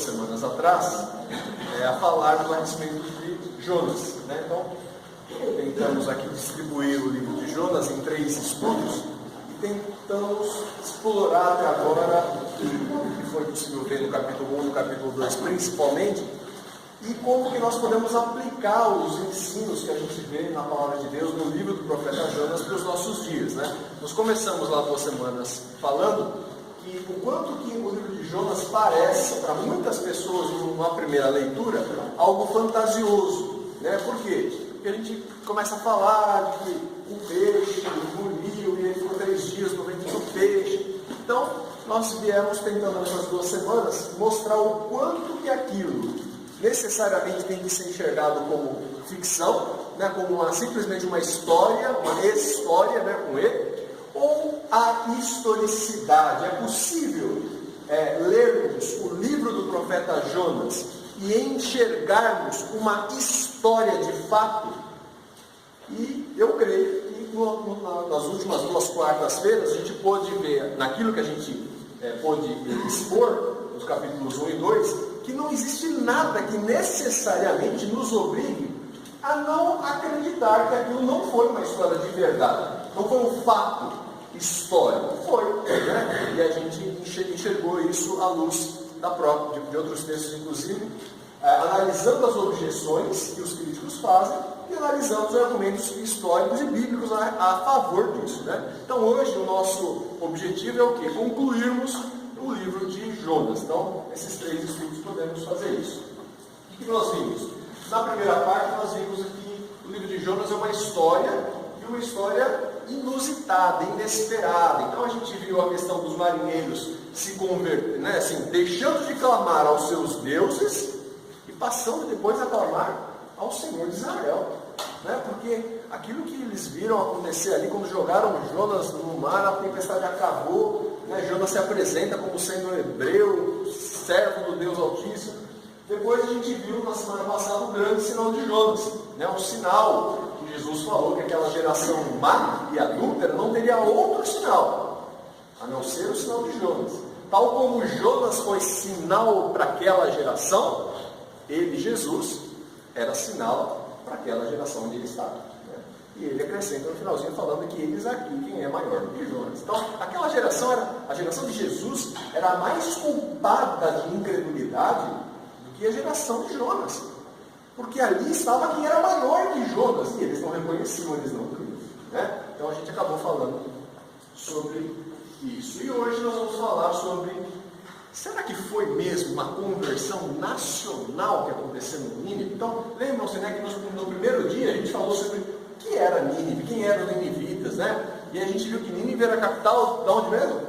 semanas atrás, a falar a respeito de Jonas, né? Então, tentamos aqui distribuir o livro de Jonas em 3 estudos e tentamos explorar até agora o que foi possível ver no capítulo 1 e no capítulo 2 principalmente, e como que nós podemos aplicar os ensinos que a gente vê na palavra de Deus no livro do profeta Jonas para os nossos dias, né? Nós começamos lá 2 semanas falando que o quanto que o livro de Jonas parece, para muitas pessoas, numa primeira leitura, algo fantasioso, né? Por quê? Porque a gente começa a falar de que um peixe engoliu e ele ficou 3 dias no ventre do peixe. Então, nós viemos tentando nessas 2 semanas mostrar o quanto que aquilo necessariamente tem que ser enxergado como ficção, né? Como simplesmente uma história, uma história, né? Com E, ou a historicidade. É possível lermos o livro do profeta Jonas e enxergarmos uma história de fato. E eu creio que nas últimas 2 quartas-feiras a gente pôde ver, naquilo que a gente pôde expor, nos capítulos 1 e 2, que não existe nada que necessariamente nos obrigue a não acreditar que aquilo não foi uma história de verdade, não foi um fato histórico, foi, né? E a gente enxergou isso à luz de outros textos, inclusive, analisando as objeções que os críticos fazem e analisando os argumentos históricos e bíblicos a favor disso, né? Então hoje o nosso objetivo é o quê? Concluirmos o livro de Jonas. Então, esses 3 estudos podemos fazer isso. O que nós vimos? Na primeira parte nós vimos que o livro de Jonas é uma história, e uma história inusitada, inesperada. Então a gente viu a questão dos marinheiros se converter, né? Assim, deixando de clamar aos seus deuses e passando depois a clamar ao Senhor de Israel, né? Porque aquilo que eles viram acontecer ali, quando jogaram Jonas no mar, a tempestade acabou, né? Jonas se apresenta como sendo um hebreu, servo do Deus Altíssimo. Depois a gente viu na semana passada o grande sinal de Jonas, né? Um sinal que Jesus falou que aquela geração má e adúltera não teria outro sinal, a não ser o sinal de Jonas. Tal como Jonas foi sinal para aquela geração, ele, Jesus, era sinal para aquela geração onde ele estava, né? E ele acrescenta no finalzinho falando que eles aqui, quem é maior do que Jonas. Então, aquela geração, a geração de Jesus, era a mais culpada de incredulidade do que a geração de Jonas. Porque ali estava quem era maior que Jonas, e eles não reconheciam, eles não criam, né? Então a gente acabou falando sobre isso. E hoje nós vamos falar sobre, será que foi mesmo uma conversão nacional que aconteceu no Nínive? Então, lembram-se, né, que no primeiro dia a gente falou sobre o que era Nínive, quem eram os ninivitas, né? E a gente viu que Nínive era a capital de onde mesmo?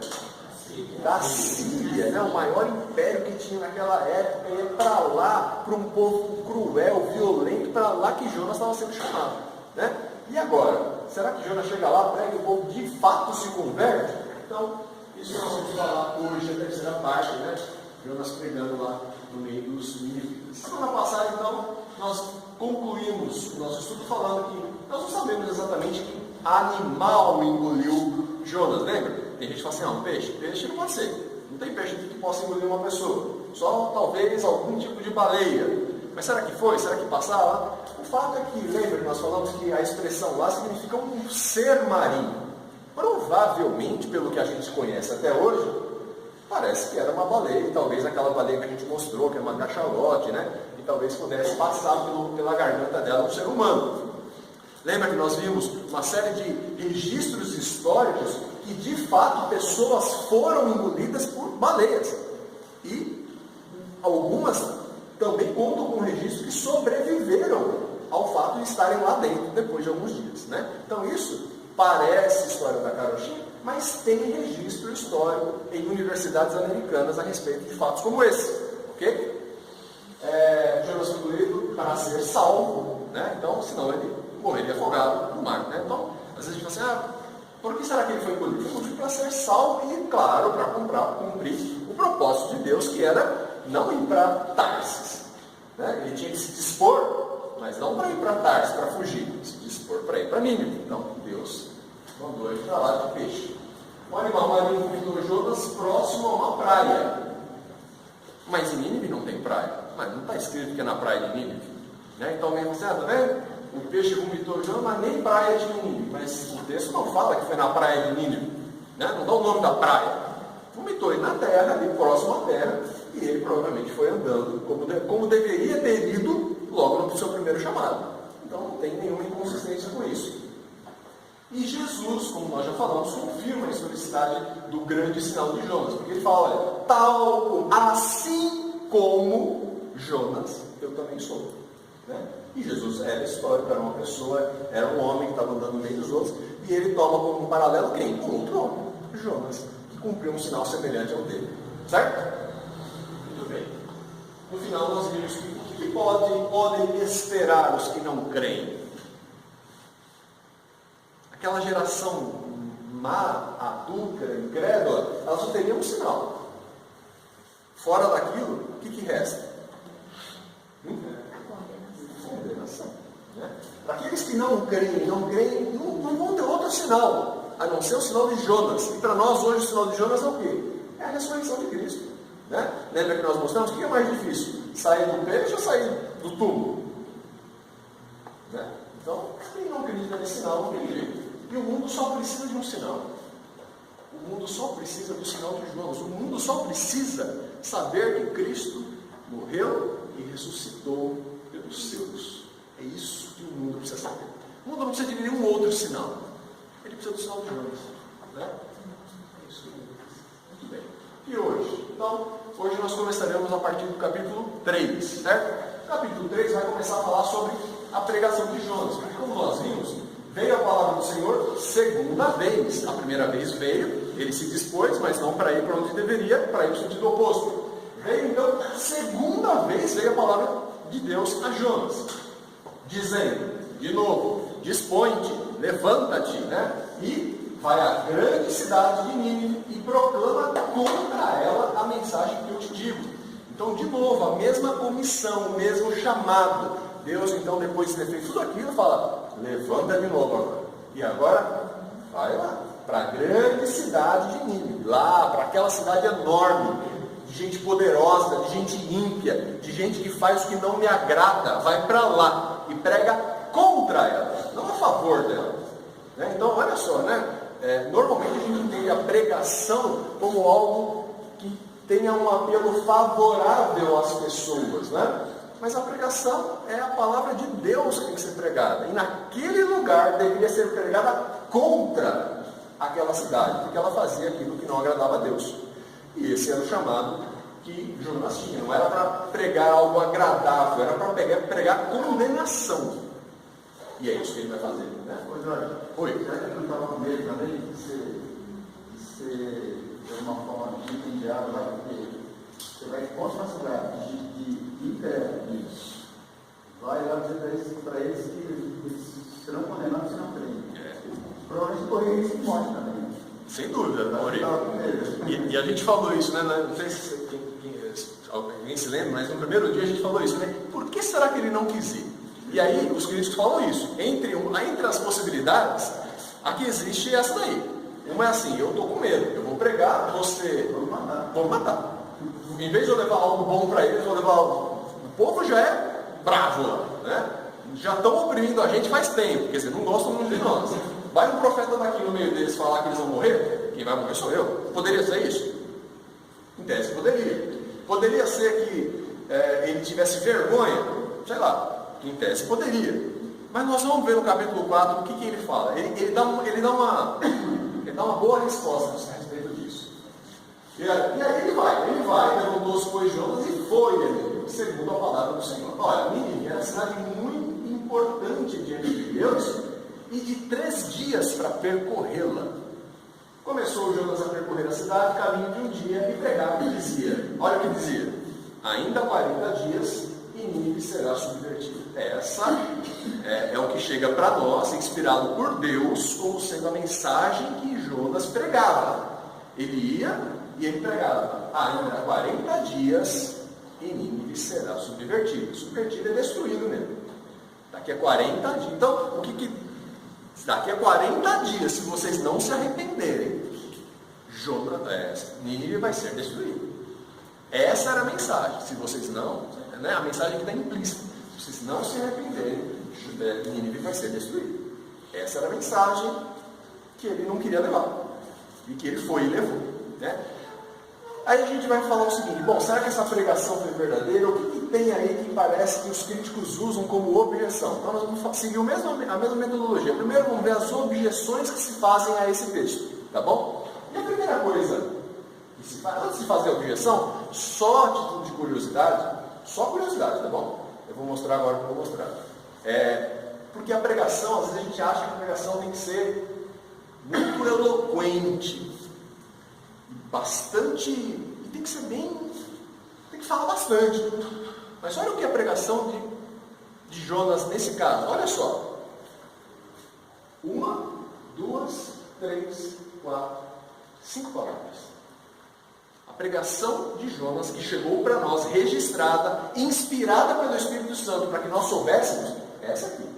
Da Síria, né? O maior império que tinha naquela época, e é para lá, para um povo cruel, violento, para lá que Jonas estava sendo chamado, né? E agora, será que Jonas chega lá, prega e o povo de fato se converte? Então, isso nós vamos falar hoje, a terceira parte, né? Jonas pregando lá no meio dos ninivitas. Semana passada, então, nós concluímos o nosso estudo falando que nós não sabemos exatamente que animal engoliu Jonas, lembra? Tem gente que fala assim, um peixe? Peixe não pode ser. Não tem peixe que possa engolir uma pessoa. Só talvez algum tipo de baleia. Mas será que foi? Será que passava? O fato é que, lembra que nós falamos que a expressão lá significa um ser marinho. Provavelmente, pelo que a gente conhece até hoje, parece que era uma baleia, e talvez aquela baleia que a gente mostrou, que é uma cachalote, né? E talvez pudesse passar pela garganta dela um ser humano. Lembra que nós vimos uma série de registros históricos que, de fato, pessoas foram engolidas por baleias. E algumas também contam com registro que sobreviveram ao fato de estarem lá dentro depois de alguns dias, né? Então isso parece história da carochinha, mas tem registro histórico em universidades americanas a respeito de fatos como esse, ok? Jonas foi engolido para ser salvo, né? Então, senão ele morreria afogado no mar, né? Então, às vezes a gente fala assim, por que será que ele foi engolido? Ele foi para ser salvo e, claro, para cumprir o propósito de Deus, que era não ir para Tarsis, né? Ele tinha que se dispor, mas não para ir para Tarsis, para fugir, se dispor para ir para Nínive. Então, Deus mandou ele para lá de peixe. O animal marinho encontrou Jonas próximo a uma praia. Mas em Nínive não tem praia. Mas não está escrito que é na praia de Nínive. Né? Então alguém fala assim, tá vendo? O peixe vomitou Jonas, mas nem praia de Nínive. Mas o texto não fala que foi na praia de Nínive. Né? Não dá o nome da praia. Vomitou ele na terra, ali próximo à terra, e ele provavelmente foi andando como deveria ter ido logo no seu primeiro chamado. Então não tem nenhuma inconsistência com isso. E Jesus, como nós já falamos, confirma a historicidade do grande sinal de Jonas, porque ele fala, olha, assim como Jonas, eu também sou. Né? E Jesus era histórico, era uma pessoa, era um homem que estava andando no meio dos outros, e ele toma como um paralelo quem? Um outro homem, Jonas, que cumpriu um sinal semelhante ao dele. Certo? Muito bem. No final nós vimos que o que podem esperar os que não creem? Aquela geração má, adúltera, incrédula, ela só teria um sinal. Fora daquilo, o que resta? Condenação. Né? Para aqueles que não creem, não vão ter outro sinal, a não ser o sinal de Jonas. E para nós hoje o sinal de Jonas é o quê? É a ressurreição de Cristo. Né? Lembra que nós mostramos? O que é mais difícil? Sair do peixe ou sair do túmulo? Né? Então, quem não acredita nesse sinal não tem jeito. E o mundo só precisa de um sinal. O mundo só precisa do sinal de Jonas. O mundo só precisa saber que Cristo morreu e ressuscitou pelos seus. É isso que o mundo precisa saber. O mundo não precisa de nenhum outro sinal. Ele precisa do sinal de Jonas. Né? É isso que o mundo precisa. Muito bem. E hoje? Então, hoje nós começaremos a partir do capítulo 3. Certo? O capítulo 3 vai começar a falar sobre a pregação de Jonas. Porque como nós vimos, veio a palavra do Senhor segunda vez. A primeira vez veio, ele se dispôs, mas não para ir para onde deveria, para ir no sentido oposto. Veio então, segunda vez veio a palavra de Deus a Jonas, dizendo, de novo, dispõe-te, levanta-te, né? E vai à grande cidade de Nínive e proclama contra ela a mensagem que eu te digo. Então, de novo, a mesma comissão, o mesmo chamado. Deus, então, depois de ter feito tudo aquilo, fala, levanta de novo agora. E agora, vai lá, para a grande cidade de Nínive, lá, para aquela cidade enorme, de gente poderosa, de gente ímpia, de gente que faz o que não me agrada, vai para lá e prega contra ela, não a favor dela. Né? Então, olha só, né? Normalmente a gente entende a pregação como algo que tenha um apelo favorável às pessoas, né? Mas a pregação é a palavra de Deus que tem que ser pregada. E naquele lugar deveria ser pregada contra aquela cidade, porque ela fazia aquilo que não agradava a Deus. E esse era o chamado que Jonas tinha. Não era para pregar algo agradável, era para pregar condenação. E é isso que ele vai fazer. Né? Oi, Jorge. Oi. Será que não estava com medo também de ser de uma forma de enviado lá? Porque você vai contra a cidade de incrédulos. Vai lá dizer para eles que eles serão condenados se não creem. Provavelmente correr isso morre também. Sem dúvida, Mauri. E a gente falou isso, né? Não sei se alguém se lembra, mas no primeiro dia a gente falou isso, né? Por que será que ele não quis ir? E aí os críticos falam isso. Entre as possibilidades, a que existe é essa daí. Uma é assim, eu estou com medo, eu vou pregar, vou matar. Em vez de eu levar algo bom para eles, eu vou levar algo. O povo já é bravo lá, né? Já estão oprimindo a gente faz tempo, quer dizer, não gostam muito de nós. Vai um profeta daqui no meio deles falar que eles vão morrer? Quem vai morrer sou eu. Poderia ser isso? Em tese poderia. Poderia ser que ele tivesse vergonha? Sei lá. Em tese poderia. Mas nós vamos ver no capítulo 4 o que ele fala. Ele dá uma boa resposta a respeito disso. E aí ele vai, levantou-se, foi Jonas e foi ele, segundo a palavra do Senhor. Olha, Nínive era uma cidade muito importante diante de Deus e de 3 dias para percorrê-la. Começou Jonas a percorrer a cidade, caminho de um dia, e pregava e dizia, olha o que dizia, ainda 40 dias e Nínive será subvertida. Essa é o que chega para nós, inspirado por Deus, como sendo a mensagem que Jonas pregava. Ele ia e ele pregava, ainda 40 dias e Nínive será subvertida. Subvertida é destruído mesmo. Daqui a 40 dias. Então, daqui a 40 dias, se vocês não se arrependerem, Nínive vai ser destruído. Essa era a mensagem. Se vocês não, né, a mensagem que está implícita. Se vocês não se arrependerem, Nínive vai ser destruída. Essa era a mensagem que ele não queria levar. E que ele foi e levou. Né? Aí a gente vai falar o seguinte: bom, será que essa pregação foi verdadeira? O que tem aí que parece que os críticos usam como objeção? Então nós vamos seguir a mesma metodologia. Primeiro vamos ver as objeções que se fazem a esse texto. Tá bom? E a primeira coisa que se faz, antes de fazer a objeção, só a título de curiosidade, só curiosidade, tá bom? Eu vou mostrar agora o que eu vou mostrar. Porque a pregação, às vezes a gente acha que a pregação tem que ser muito eloquente, bastante, e tem que ser bem, tem que falar bastante. Mas olha o que é a pregação de Jonas nesse caso. Olha só. 1, 2, 3, 4, 5 palavras. A pregação de Jonas, que chegou para nós, registrada, inspirada pelo Espírito Santo, para que nós soubéssemos, é essa aqui.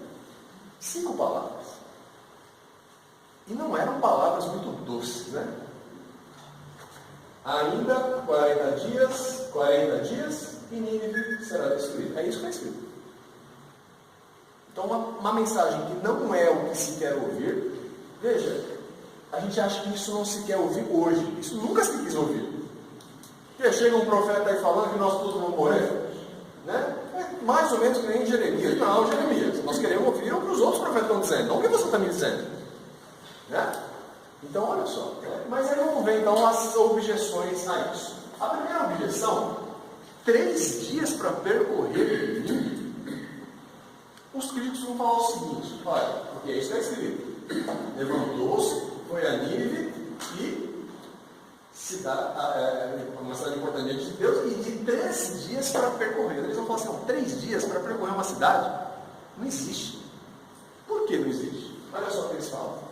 5 palavras. E não eram palavras muito doces, né? Ainda 40 dias, e Nínive será destruída. É isso que está escrito. Então, uma mensagem que não é o que se quer ouvir. Veja, a gente acha que isso não se quer ouvir hoje. Isso nunca se quis ouvir. Porque chega um profeta aí falando que nós todos vamos morrer. Né? É mais ou menos que nem Jeremias. Não, Jeremias. Nós queremos ouvir o que os outros profetas estão dizendo, não o que você está me dizendo. Né? Então, olha só. Mas aí vamos ver então as objeções a isso. A primeira objeção: 3 dias para percorrer Nínive. Os críticos vão falar o seguinte: olha, porque isso está escrito. Levantou-se, foi a Nínive e uma cidade importante diante de Deus, e de 3 dias para percorrer. Eles vão falar assim: 3 dias para percorrer uma cidade? Não existe. Por que não existe? Olha só o que eles falam.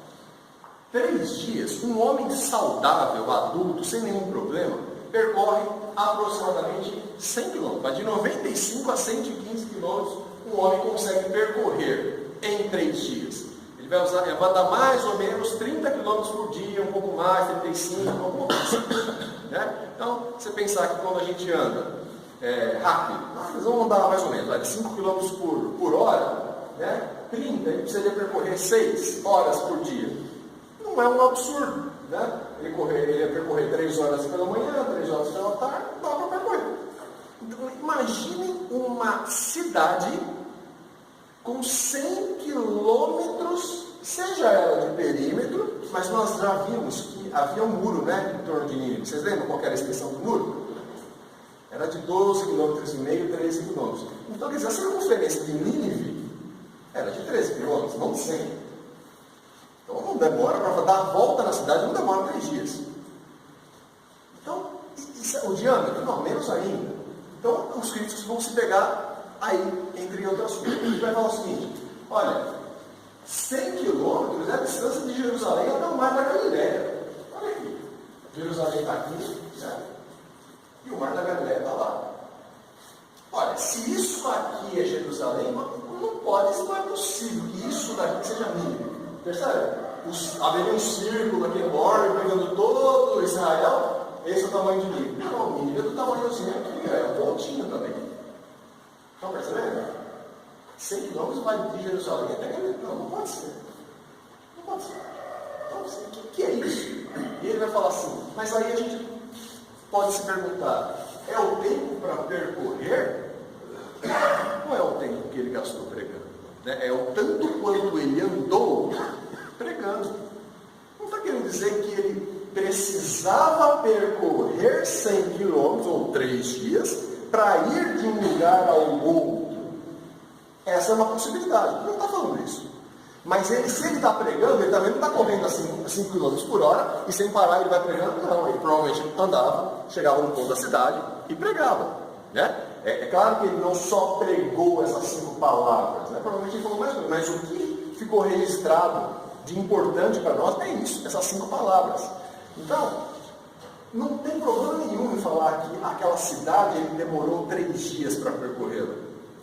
3 dias, um homem saudável, adulto, sem nenhum problema, percorre aproximadamente 100 km. Vai de 95 a 115 km, um homem consegue percorrer em 3 dias. Ele vai andar mais ou menos 30 km por dia, um pouco mais, 35, alguma coisa. Né? Então, você pensar que quando a gente anda rápido, nós vamos andar mais ou menos 5 km por hora, né? 30, ele precisaria percorrer 6 horas por dia. Não é um absurdo, né? Ele ia percorrer 3 horas pela manhã, 3 horas pela tarde, dá para percorrer. Então, imaginem uma cidade com 100 quilômetros, seja ela de perímetro, mas nós já vimos que havia um muro, né, em torno de Nínive. Vocês lembram qual era a extensão do muro? Era de 12,5 km, 13 km. Então, quer dizer, a circunferência de Nínive era de 13 km, não de 100. Então não demora, para dar a volta na cidade, não demora 3 dias. Então, o diâmetro? Não, menos ainda. Então, os críticos vão se pegar aí, entre outras coisas. A gente vai falar o seguinte: olha, 100 quilômetros é a distância de Jerusalém até o Mar da Galileia. Olha aqui. Jerusalém está aqui, certo? E o Mar da Galileia está lá. Olha, se isso aqui é Jerusalém, não é possível que isso daqui seja Nínive. Percebe? Haveria um círculo aqui enorme, pegando todo Israel. Esse é o tamanho de Nínive. Não, Nínive é do tamanhozinho aqui, é um pontinho também. Estão percebendo? 100 km vai de Jerusalém até Galileia. Não pode ser. Não pode ser. Então, o que é isso? E ele vai falar assim: mas aí a gente pode se perguntar: é o tempo para percorrer? Não é o tempo que ele gastou pregando. É o tanto quanto ele andou pregando. Não está querendo dizer que ele precisava percorrer 100 quilômetros ou 3 dias para ir de um lugar ao outro. Essa é uma possibilidade. Ele não está falando isso. Mas se ele está pregando, ele também não está correndo a 5 km por hora e sem parar ele vai pregando. Não, ele provavelmente andava, chegava no ponto da cidade e pregava. Né? É claro que ele não só pregou essas 5 palavras, né? Provavelmente ele falou mais coisas, mas o que ficou registrado de importante para nós é isso, essas 5 palavras. Então, não tem problema nenhum em falar que aquela cidade ele demorou 3 dias para percorrê-la.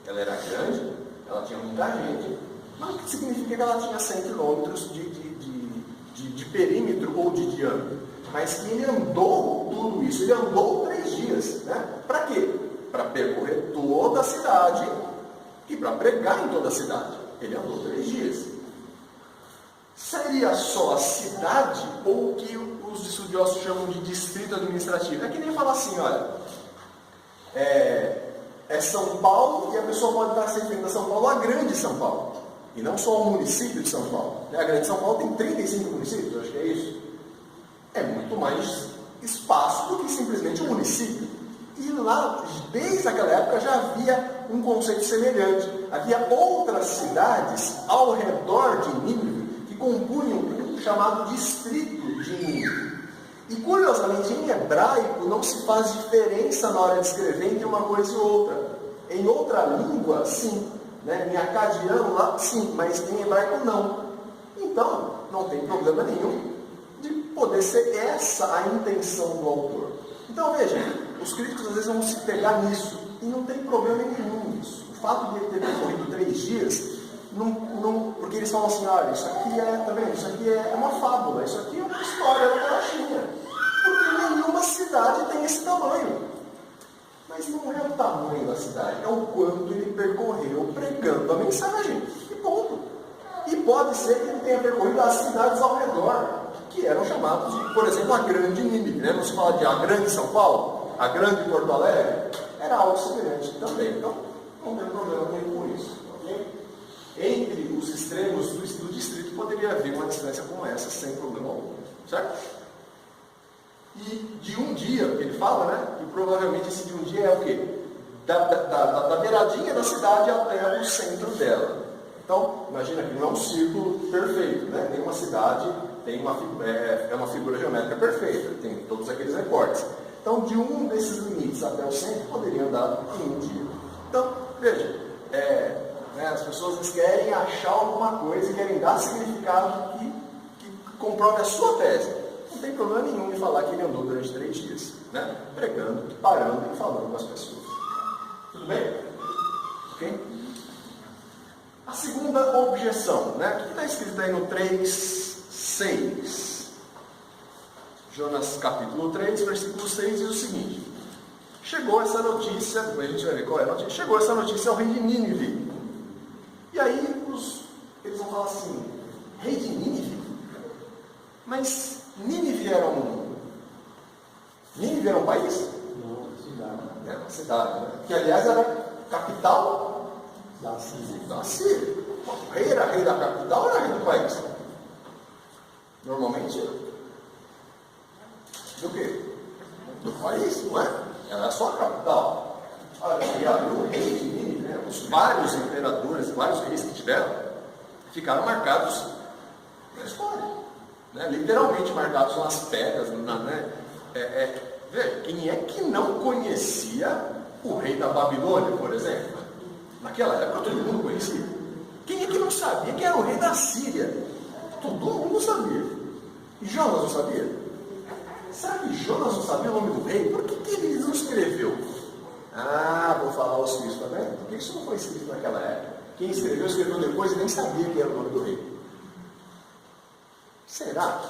Ela era grande, ela tinha muita gente, mas o que significa que ela tinha 100 quilômetros de perímetro ou de diâmetro? Mas que ele andou tudo isso, ele andou 3 dias. dias. Né? Para quê? Para percorrer toda a cidade e para pregar em toda a cidade. Ele andou 3 dias. Seria só a cidade ou o que os estudiosos chamam de distrito administrativo? É que nem falar assim, olha, é São Paulo e a pessoa pode estar se referindo a São Paulo, a grande São Paulo, e não só o município de São Paulo. A grande São Paulo tem 35 municípios, acho que é isso. É muito mais espaço do que simplesmente um município. E lá, desde aquela época, já havia um conceito semelhante. Havia outras cidades ao redor de Nínive que compunham um chamado distrito de Nínive. E curiosamente, em hebraico não se faz diferença na hora de escrever entre uma coisa e outra. Em outra língua, sim. Né? Em acadiano, lá, sim, mas em hebraico, não. Então, não tem problema nenhum de poder ser essa a intenção do autor. Então, veja, os críticos às vezes vão se pegar nisso, e não tem problema nenhum nisso. O fato de ele ter percorrido 3 dias, porque eles falam assim, olha, isso aqui tá vendo? Isso aqui é uma fábula, isso aqui é uma história da carochinha. Porque nenhuma cidade tem esse tamanho. Mas não é o tamanho da cidade, é o quanto ele percorreu pregando a mensagem. E ponto. E pode ser que ele tenha percorrido as cidades ao redor, que eram chamadas de, por exemplo, a Grande Nínive. Né? Não se fala de a Grande São Paulo, a Grande Porto Alegre. Era algo semelhante também. Então, não tem problema nenhum com isso. Okay? Entre os extremos do distrito poderia haver uma distância como essa, sem problema algum. Certo? E de um dia, ele fala, né? E provavelmente esse de um dia é o quê? Da beiradinha da cidade até o centro dela. Então, imagina que não é um círculo perfeito, né? Nenhuma cidade tem uma figura geométrica perfeita, tem todos aqueles recortes. Então, de um desses limites até o centro, poderia andar em um dia. Então, veja, as pessoas querem achar alguma coisa, querem dar significado que comprove a sua tese. Não tem problema nenhum em falar que ele andou durante 3 dias, né? Pregando, parando e falando com as pessoas. Tudo bem? Ok? A segunda objeção, né? O que está escrito aí no 3:6? Jonas capítulo 3, versículo 6 diz o seguinte: chegou essa notícia, a gente vai ver qual é a notícia, chegou essa notícia ao rei de Nínive. E aí eles vão falar assim, rei de Nínive? Mas Nínive era um país? Não, cidade. Era uma cidade, né? Que aliás era capital Da Síria. da Síria. O rei era rei da capital ou era rei do país? Normalmente, do quê? Do país, não é? Era só a capital. Olha, o rei de Nínive, né? Os vários imperadores, vários reis que tiveram, ficaram marcados na história. Né? Literalmente marcados nas pedras. Veja, quem é que não conhecia o rei da Babilônia, por exemplo? Naquela época todo mundo conhecia. Quem é que não sabia que era o rei da Síria? Todo mundo sabia. E Jonas não sabia? Será que Jonas não sabia o nome do rei? Por que ele não escreveu? Vou falar os filhos, tá vendo? Porque isso não foi escrito naquela época. Quem escreveu depois e nem sabia que era o nome do rei. Será?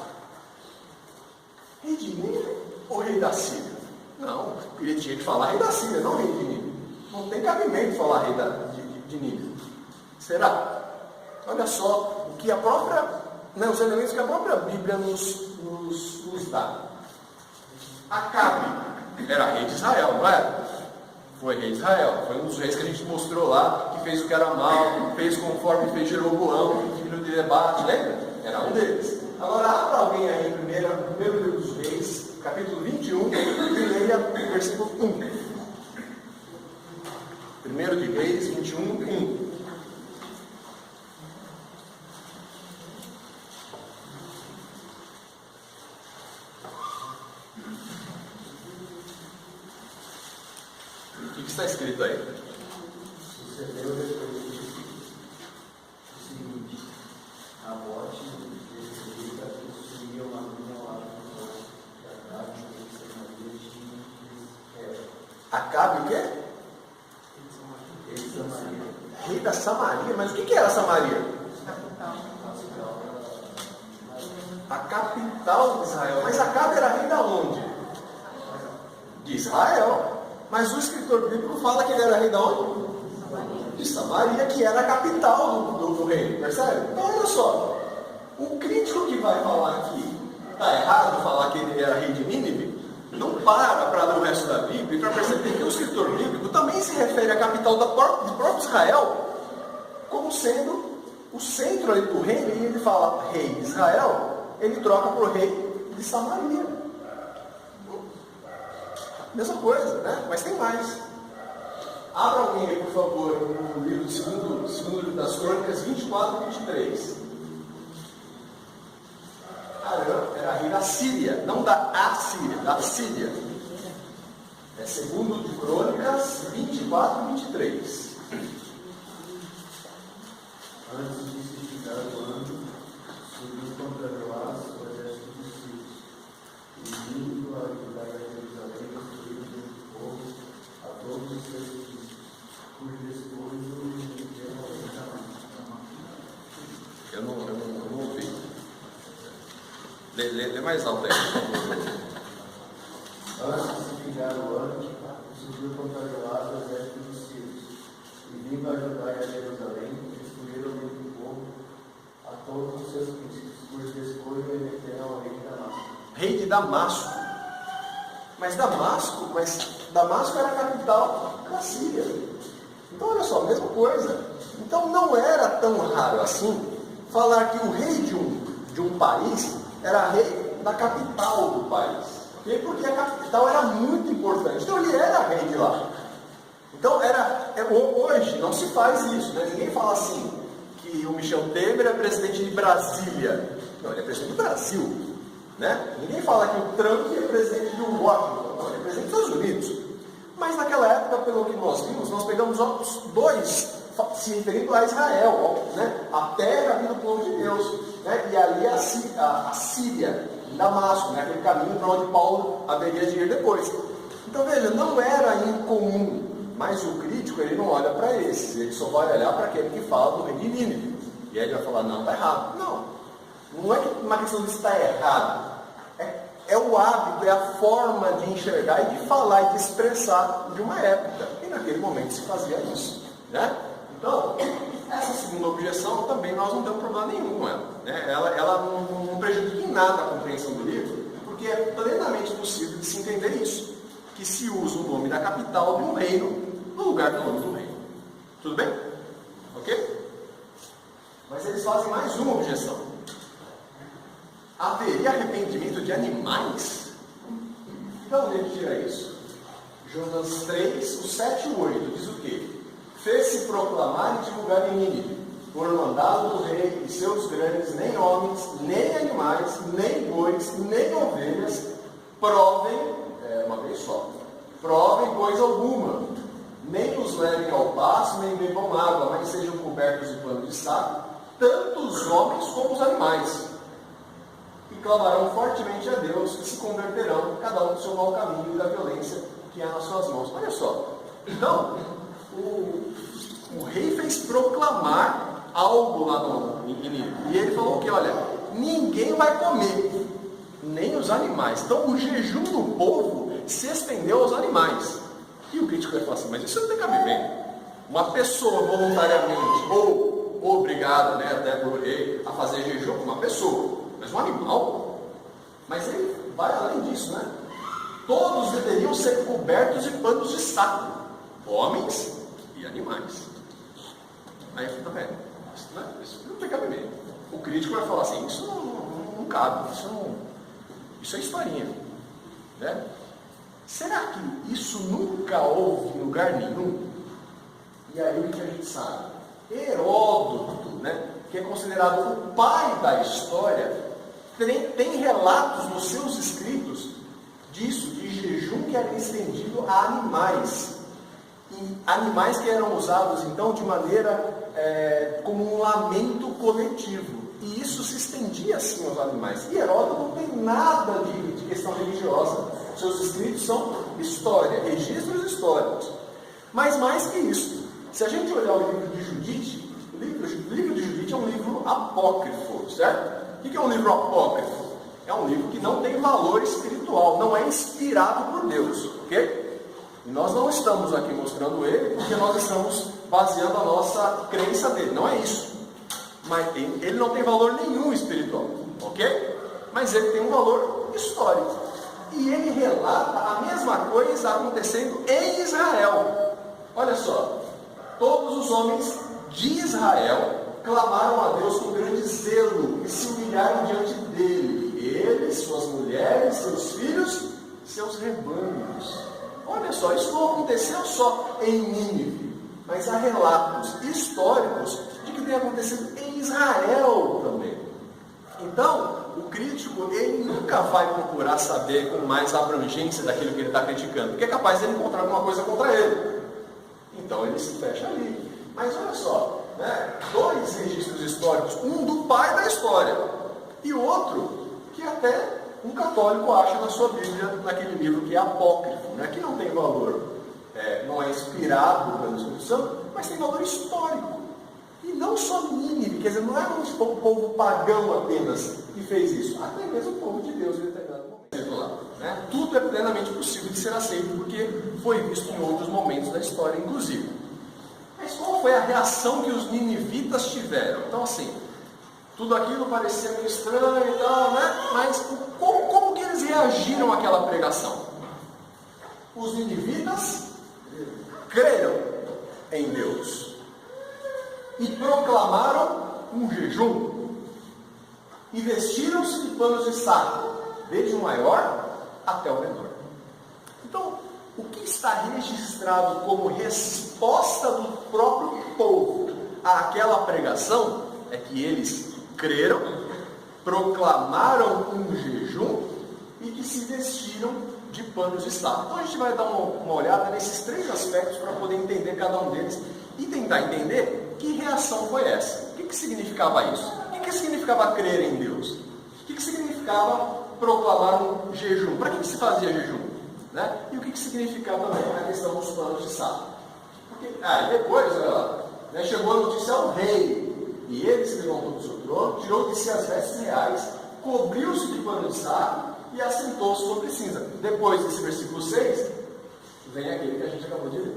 Rei de Nínive ou rei da Síria? Não, ele tinha que falar rei da Síria, não rei de Nínive. Não tem cabimento falar rei de Nínive. Será? Olha só o que a própria, os elementos que a própria Bíblia nos dá. Acabe era rei de Israel, não era? Foi rei de Israel, foi um dos reis que a gente mostrou lá, que fez o que era mal, fez conforme fez Jeroboão, filho de debate, lembra? Era um deles. Agora, abra alguém aí, primeiro livro dos Reis, capítulo 21, e leia o versículo 1. Primeiro de Reis, 21, 1. O que está escrito aí? Sucedeu depois disso o seguinte: Nabote recebia possuía uma vinha lá no campo, e Acabe, rei de Samaria, tinha Acabe o quê? rei de Samaria. Rei da Samaria? Mas o que era Samaria? A capital de Israel. Mas Acabe era rei da onde? De Israel. Mas o escritor bíblico fala que ele era rei de onde? De Samaria, que era a capital do reino, percebe? Então olha só, o crítico que vai falar que está errado falar que ele era rei de Nínive, não para ler o resto da Bíblia e para perceber que o escritor bíblico também se refere à capital do próprio Israel como sendo o centro ali do reino, e ele fala rei de Israel, ele troca por rei de Samaria. Mesma coisa, né? Mas tem mais. Abra alguém aí, por favor, no livro segundo livro das Crônicas, 24 e 23. Arã era rei da Síria, não da Assíria, da Síria. É segundo de Crônicas, 24 e 23. Antes de se ficar o ano, subiu contra Joás o exército dos sírios, e vindo a ajudar a Jerusalém, destruiu o povo a todos os seus filhos, cujo despojo deu Eu não ouvi. Lê mais alto aí. Antes de se ficar o ano, subiu contra Joás o exército dos sírios, e vindo a ajudar a Jerusalém, destruíram o povo a todos os seus príncipes, cujo despojo ele meteram ao rei de Damasco. Rei de Damasco. Mas Damasco era a capital da Síria. Então olha só, mesma coisa. Então não era tão raro assim falar que o rei de um país era rei da capital do país. Okay? Porque a capital era muito importante. Então ele era rei de lá. Então hoje não se faz isso, né? Ninguém fala assim que o Michel Temer é presidente de Brasília. Não, ele é presidente do Brasil, né? Ninguém fala que o Trump é presidente de Washington. Não, ele é presidente dos Estados Unidos. Mas naquela época, pelo que nós vimos, nós pegamos os dois se referindo a Israel, né? A terra ali do povo de Deus, né? E ali a Síria, Damasco, né? Aquele caminho para onde Paulo haveria de ir depois. Então veja, não era incomum, mas o crítico ele não olha para esses, ele só vai olhar para aquele que fala do rei de Nínive. E aí ele vai falar, não, está errado. Não é uma questão de estar errado. É o hábito, é a forma de enxergar e de falar e de expressar de uma época. E naquele momento se fazia isso, né? Então, essa segunda objeção também nós não temos problema nenhum com ela, né? Ela não prejudica em nada a compreensão do livro, porque é plenamente possível de se entender isso, que se usa o nome da capital de um reino no lugar do nome do reino. Tudo bem? Ok? Mas eles fazem mais uma objeção. Haveria arrependimento de animais? Então, onde ele tira isso? Jonas 3, o 7 e o 8, diz o quê? Fez-se proclamar e divulgar em Nínive, por mandado do rei e seus grandes, nem homens, nem animais, nem bois, nem ovelhas, provem, uma vez só, provem coisa alguma, nem os levem ao pasto, nem bebam água, mas sejam cobertos de pano de saco, tanto os homens como os animais. E clamarão fortemente a Deus e se converterão, cada um do seu mau caminho e da violência que há nas suas mãos. Olha só. Então, o rei fez proclamar algo lá no Nínive. E ele falou que, olha, ninguém vai comer, nem os animais. Então, o jejum do povo se estendeu aos animais. E o crítico vai falar assim, mas isso não tem cabimento. Uma pessoa voluntariamente, ou obrigada, né, até por rei, a fazer jejum, uma pessoa. Mas um animal? Mas ele vai além disso, né? Todos deveriam ser cobertos de panos de saco, homens e animais. Aí fica bem, isso não tem cabimento. O crítico vai falar assim, isso não cabe, isso é historinha, né? Será que isso nunca houve em lugar nenhum? E aí o que a gente sabe? Heródoto, né, que é considerado o pai da história, tem relatos nos seus escritos disso, de jejum que era estendido a animais. E animais que eram usados então de maneira como um lamento coletivo. E isso se estendia assim aos animais. E Heródoto não tem nada de questão religiosa. Seus escritos são história, registros históricos. Mas mais que isso, se a gente olhar o livro de Judite, o livro de Judite é um livro apócrifo, certo? O que é um livro apócrifo? é um livro que não tem valor espiritual, não é inspirado por Deus, ok? E nós não estamos aqui mostrando ele porque nós estamos baseando a nossa crença nele, não é isso. Mas ele não tem valor nenhum espiritual, ok? Mas ele tem um valor histórico. E ele relata a mesma coisa acontecendo em Israel. Olha só, todos os homens de Israel clamaram a Deus com grande zelo e se humilharam diante dele. Eles, suas mulheres, seus filhos, seus rebanhos. Olha só, isso não aconteceu só em Nínive, mas há relatos históricos de que tem acontecido em Israel também. Então, o crítico, ele nunca vai procurar saber com mais abrangência daquilo que ele está criticando, porque é capaz de ele encontrar alguma coisa contra ele. Então ele se fecha ali. Mas olha só, né? 2 registros históricos, um do pai da história e outro que até um católico acha na sua Bíblia, naquele livro que é apócrifo, né? Que não tem valor, não é inspirado pela Espírito Santo, mas tem valor histórico. E não só Nínive, quer dizer, não é um povo pagão apenas que fez isso, até mesmo o povo de Deus em determinado momento lá, né? Tudo é plenamente possível de ser aceito, porque foi visto em outros momentos da história, inclusive. Mas qual foi a reação que os ninivitas tiveram? Então, assim, tudo aquilo parecia meio estranho e tal, né? Mas como que eles reagiram àquela pregação? Os ninivitas creram em Deus e proclamaram um jejum e vestiram-se de panos de saco, desde o maior até o menor. Então, o que está registrado como resposta do próprio povo àquela pregação é que eles creram, proclamaram um jejum e que se vestiram de panos de saco. Então a gente vai dar uma olhada nesses 3 aspectos para poder entender cada um deles e tentar entender que reação foi essa. O que significava isso? O que significava crer em Deus? O que significava proclamar um jejum? Para que se fazia jejum? Né? E o que significava também a questão dos panos de saco? Porque, depois, olha lá, né, chegou a notícia ao rei, e ele se levantou do seu trono, tirou de si as vestes reais, cobriu-se de pano de saco e assentou-se sobre cinza. Depois desse versículo 6, vem aquele que a gente acabou de ler.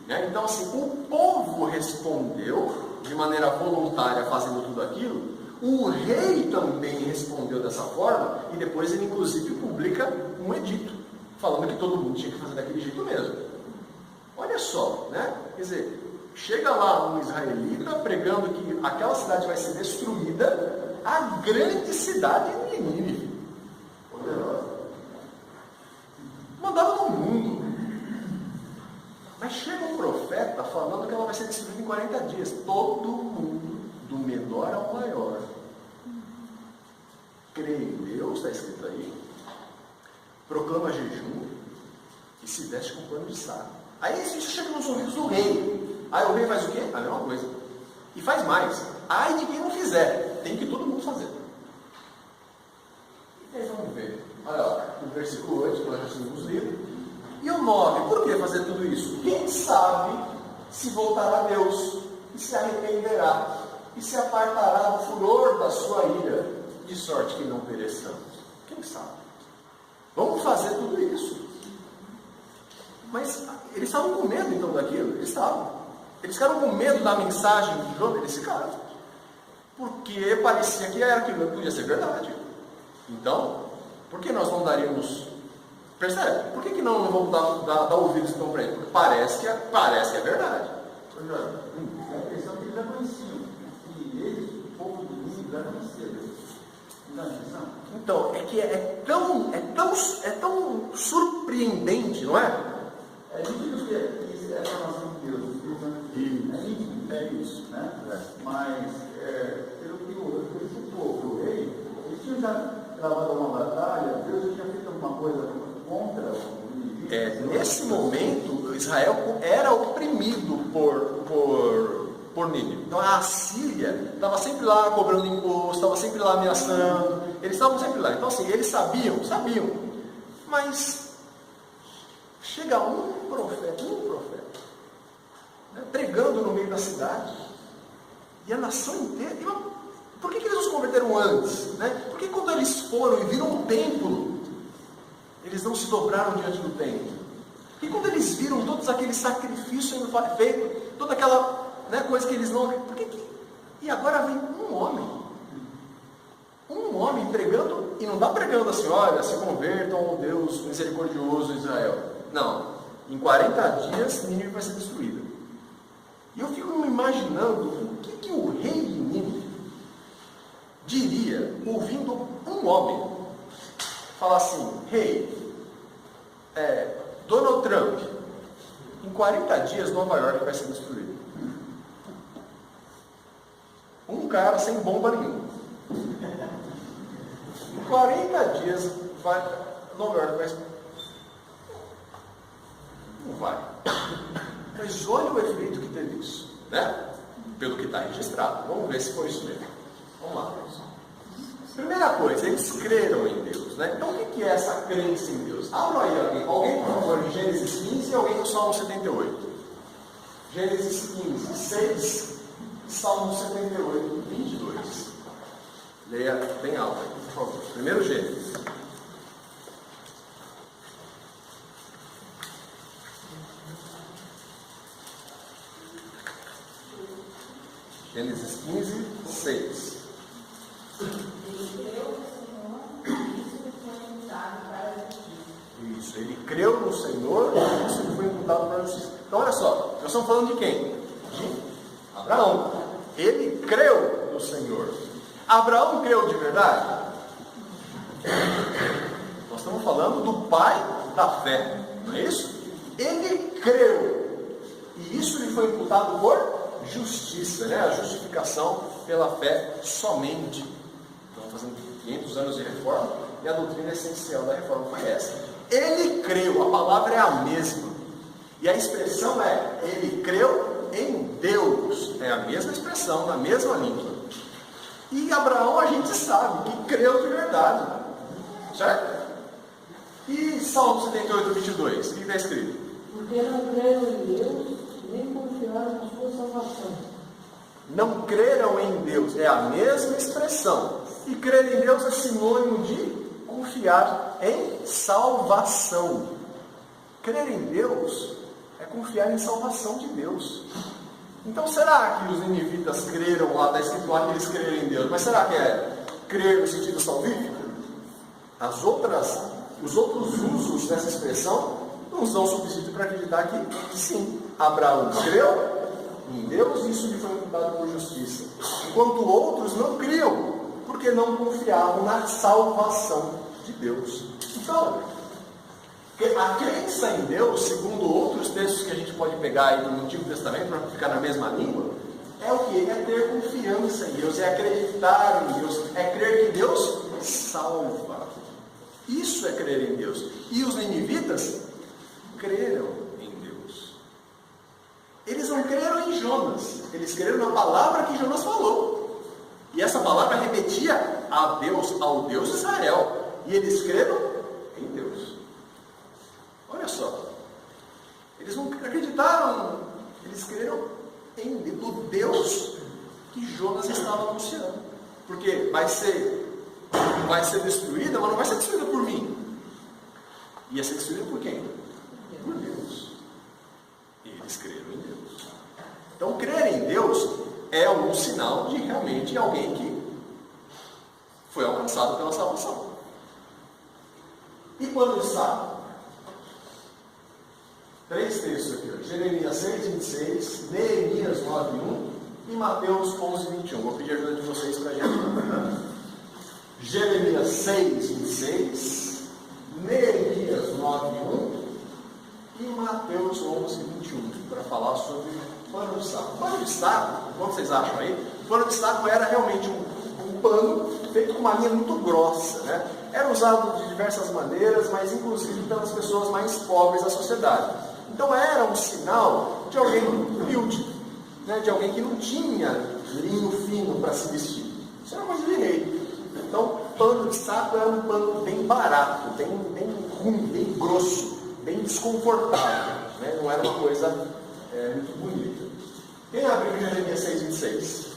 Né? Então, assim, o povo respondeu de maneira voluntária, fazendo tudo aquilo. O rei também respondeu dessa forma, e depois ele inclusive publica um edito, falando que todo mundo tinha que fazer daquele jeito mesmo. Olha só, né? Quer dizer, chega lá um israelita pregando que aquela cidade vai ser destruída, a grande cidade de Nínive, poderosa, mandava no mundo. Mas chega um profeta falando que ela vai ser destruída em 40 dias. Todo mundo, do menor ao maior, crê em Deus, está escrito aí, proclama jejum e se veste com pano de saco. Aí isso chega nos ouvidos do rei. Aí o rei faz o quê? A mesma coisa. E faz mais. Ai de quem não fizer. Tem que todo mundo fazer. E aí vamos ver. Olha lá, o versículo 8, que nós já tínhamos lido. E o 9, por que fazer tudo isso? Quem sabe se voltará a Deus e se arrependerá e se apartará do furor da sua ira, de sorte que não pereçamos. Quem sabe? Vamos fazer tudo isso. Mas eles estavam com medo então daquilo? Eles estavam. Eles ficaram com medo da mensagem de João, eles ficaram. Porque parecia que era aquilo, podia ser verdade. Então, por que nós não daríamos... Percebe? Por que não vamos dar ouvidos então para ele? Porque parece que é verdade. A impressão que eles já conheciam. E eles, o povo do mundo, já conheciam. Não dá a impressão? Então, é que é tão surpreendente, não é? É nítido que é a formação de Deus. É nítido. É isso. Né? Mas, pelo que o povo, o rei, eles tinham já travado uma batalha, Deus já tinha feito alguma coisa contra o inimigo. Nesse momento, Israel era oprimido por Nínive. Então a Assíria estava sempre lá cobrando imposto, estava sempre lá ameaçando, eles estavam sempre lá. Então assim, eles sabiam, mas chega um profeta, né, pregando no meio da cidade, e a nação inteira, Por que eles não se converteram antes? Né? Por que quando eles foram e viram o templo, eles não se dobraram diante do templo? E quando eles viram todos aqueles sacrifícios sendo feitos, toda aquela coisa que eles não... E agora vem um homem pregando, e não está pregando assim, olha, se convertam ao Deus misericordioso de Israel. Não. Em 40 dias, Nínive vai ser destruída. E eu fico me imaginando o que o rei de Nínive diria, ouvindo um homem falar assim, rei, Donald Trump, em 40 dias Nova York vai ser destruída. Um cara sem bomba nenhuma. Em 40 dias Nova York vai ser... Não vai. Mas olha o efeito que teve isso, né? Pelo que está registrado. Vamos ver se foi isso mesmo. Vamos lá. Primeira coisa, eles creram em Deus, né? Então o que é essa crença em Deus? Abra aí alguém por favor, em Gênesis 15 e alguém no Salmo 78. Gênesis 15, 6, Salmo 78, 22. Leia bem alto aqui, por favor. Primeiro Gênesis. Gênesis 15, 6. Isso, ele creu no Senhor e isso foi imputado para a justiça. Então olha só, nós estamos falando de quem? De Abraão. Ele creu no Senhor. Abraão creu de verdade? Nós estamos falando do pai da fé, não é isso? Ele creu. E isso lhe foi imputado por justiça, né? A justificação pela fé somente. Estamos fazendo 500 anos de reforma e a doutrina essencial da reforma foi essa. Ele creu, a palavra é a mesma. E a expressão é, ele creu em Deus. É a mesma expressão, na mesma língua. E Abraão, a gente sabe que creu de verdade. Certo? E Salmo 78, 22, o que está escrito? Porque não creram em Deus, nem confiaram na sua salvação. Não creram em Deus, é a mesma expressão. E crer em Deus é sinônimo de confiar em salvação. Crer em Deus é confiar em salvação de Deus. Então será que os ninivitas creram lá, está escrito lá que eles creram em Deus, mas será que é crer no sentido salvífico? Os outros usos dessa expressão nos dão subsídio para acreditar que sim, Abraão creu em Deus e isso lhe foi imputado por justiça. Enquanto outros não criam, porque não confiavam na salvação de Deus. Então, a crença em Deus, segundo outros textos que a gente pode pegar aí no Antigo Testamento para ficar na mesma língua, é o que? É ter confiança em Deus, é acreditar em Deus, é crer que Deus salva. Isso é crer em Deus. E os ninivitas creram em Deus. Eles não creram em Jonas, eles creram na palavra que Jonas falou. E essa palavra repetia a Deus, ao Deus de Israel. E eles creram em Deus. Olha só. Eles não acreditaram, eles creram no Deus que Jonas estava anunciando. Porque vai ser destruída, mas não vai ser destruída por mim. Ia ser destruída por quem? Por Deus. E eles creram em Deus. Então, crer em Deus é um sinal de realmente alguém que foi alcançado pela salvação. E quando está? 3 textos aqui, ó. Jeremias 6, 26, Neemias 9, 1 e Mateus 11, 21. Vou pedir a ajuda de vocês para a gente. Jeremias 6, 26, Neemias 9, 1 e Mateus 11, 21, para falar sobre pano de saco. Pano de saco, como vocês acham aí? Pano de saco era realmente um pano feito com uma linha muito grossa, né? Era usado de diversas maneiras, mas inclusive pelas pessoas mais pobres da sociedade. Então era um sinal de alguém humilde, né? De alguém que não tinha linho fino para se vestir. Isso era uma coisa de rei. Então, pano de saco era um pano bem barato, bem ruim, bem grosso, bem desconfortável, né? Não era uma coisa muito bonita. Quem abriu Jeremias 6, 26?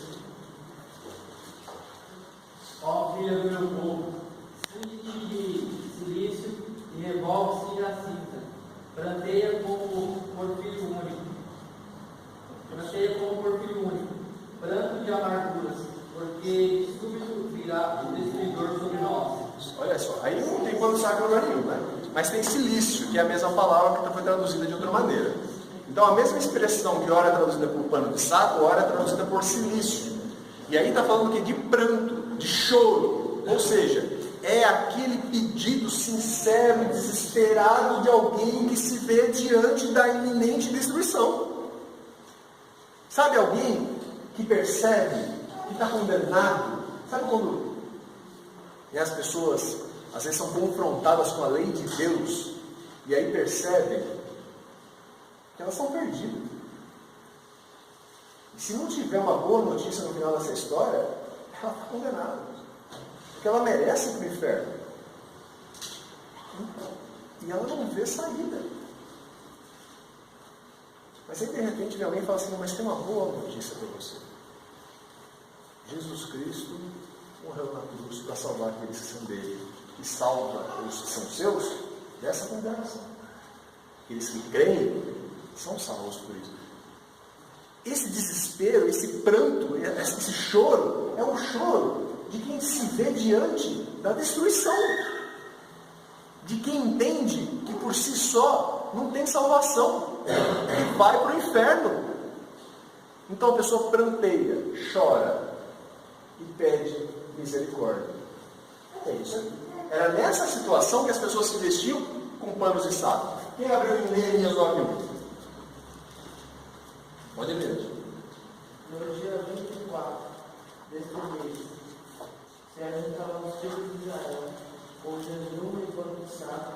Ó filha do meu povo, cinge-te de silício e revolve-se a cinta. Planteia como porfírio único. Planteia como porfírio único. Pranto de amarguras, porque de súbito virá o destruidor sobre nós. Olha só, aí não tem pano de saco em lugar nenhum, né? Mas tem silício, que é a mesma palavra que foi traduzida de outra maneira. Então a mesma expressão que ora é traduzida por pano de saco, ora é traduzida por silício. E aí está falando que de pranto, de choro, ou seja, é aquele pedido sincero e desesperado de alguém que se vê diante da iminente destruição. Sabe alguém que percebe que está condenado? Sabe quando as pessoas às vezes são confrontadas com a lei de Deus e aí percebem que elas são perdidas? E se não tiver uma boa notícia no final dessa história, ela está condenada. Porque ela merece ir para o inferno. E ela não vê saída. Mas aí de repente vem alguém e fala assim, mas tem uma boa notícia para você. Jesus Cristo morreu na cruz para salvar aqueles que são dele. E salva os que são seus dessa condenação. Aqueles que creem são salvos por isso. Esse desespero, esse pranto, esse choro, é o choro de quem se vê diante da destruição. De quem entende que por si só não tem salvação. E vai para o inferno. Então a pessoa pranteia, chora e pede misericórdia. É isso aqui. Era nessa situação que as pessoas se vestiam com panos de saco. Quem abriu em Neemias 9:1? Pode ler. No dia 24 deste mês, se ajuntavam os filhos de Israel, com jejum e pano de saco,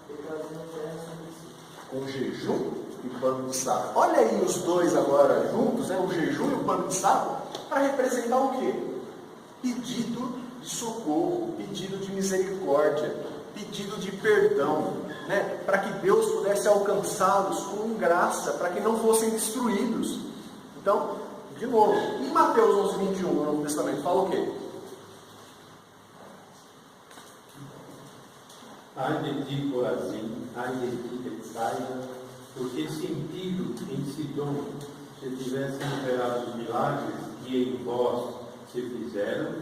e traziam terra sobre si. Com jejum e pano de saco. Olha aí os dois agora juntos, né? O jejum e o pano de saco, para representar o quê? Pedido de socorro, pedido de misericórdia, pedido de perdão, né? Para que Deus pudesse alcançá-los com graça, para que não fossem destruídos. Então, de novo, em Mateus 11:21, no Novo Testamento, fala o quê? Ai de ti, Corazim, ai de ti, Betsaida, porque sentido em Sidom se tivessem operado milagres que em vós se fizeram,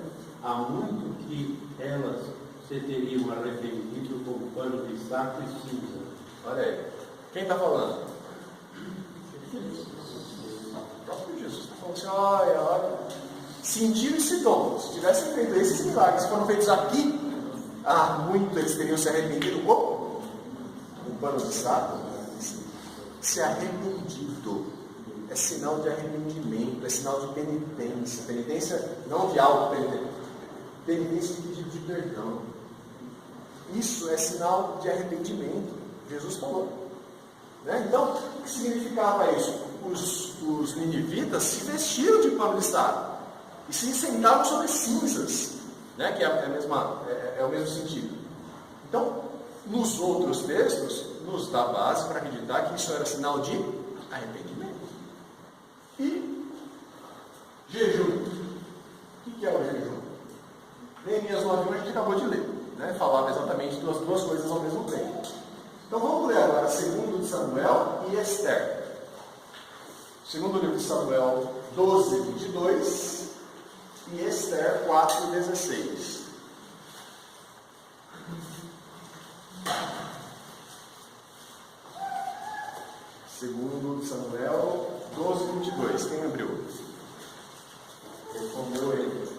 há muito que elas se teriam arrependido com pano de saco e cinza. Olha aí. Quem está falando? O próprio Jesus está falando assim, olha, se em Tiro e Sidom, se tivessem feito esses milagres que foram feitos aqui, muito eles teriam se arrependido como? Com pano de saco? Se arrependido. É sinal de arrependimento, é sinal de penitência. Penitência não de auto-penitência. Penitência de pedido de perdão. Isso é sinal de arrependimento. Jesus falou. Né? Então, o que significava isso? Os ninivitas se vestiram de pano de saco e se sentavam sobre cinzas, né? Que é o mesmo sentido. Então, nos outros textos, nos dá base para acreditar que isso era sinal de arrependimento. E jejum. O que é o jejum? Neemias 9:1 a gente acabou de ler, né? Falava exatamente duas coisas ao mesmo tempo. Então vamos ler agora 2 de Samuel e Esther. Segundo livro de Samuel 12:22 e Esther 4:16. Segundo de Samuel 12:22. Quem abriu? Respondeu ele,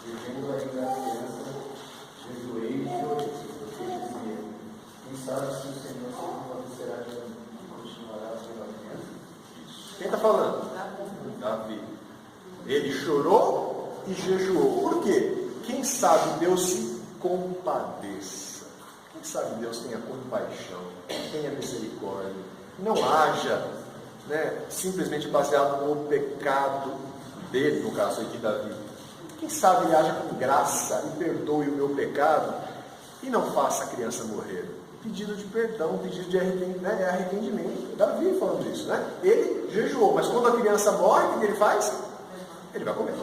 vivendo ainda a criança, jejuei e chorei, porque dizia, quem sabe se o Senhor se compadecerá de mim e continuará pela criança? Quem está falando? Davi. Ele chorou e jejuou. Por quê? Quem sabe Deus se compadeça. Quem sabe Deus tenha compaixão, tenha misericórdia. Não haja, né, simplesmente baseado no pecado dele, no caso aqui de Davi. Quem sabe ele haja com graça e perdoe o meu pecado e não faça a criança morrer. Pedido de perdão, pedido de arrependimento. Davi falando isso, né? Ele jejuou, mas quando a criança morre, o que ele faz? Ele vai comer.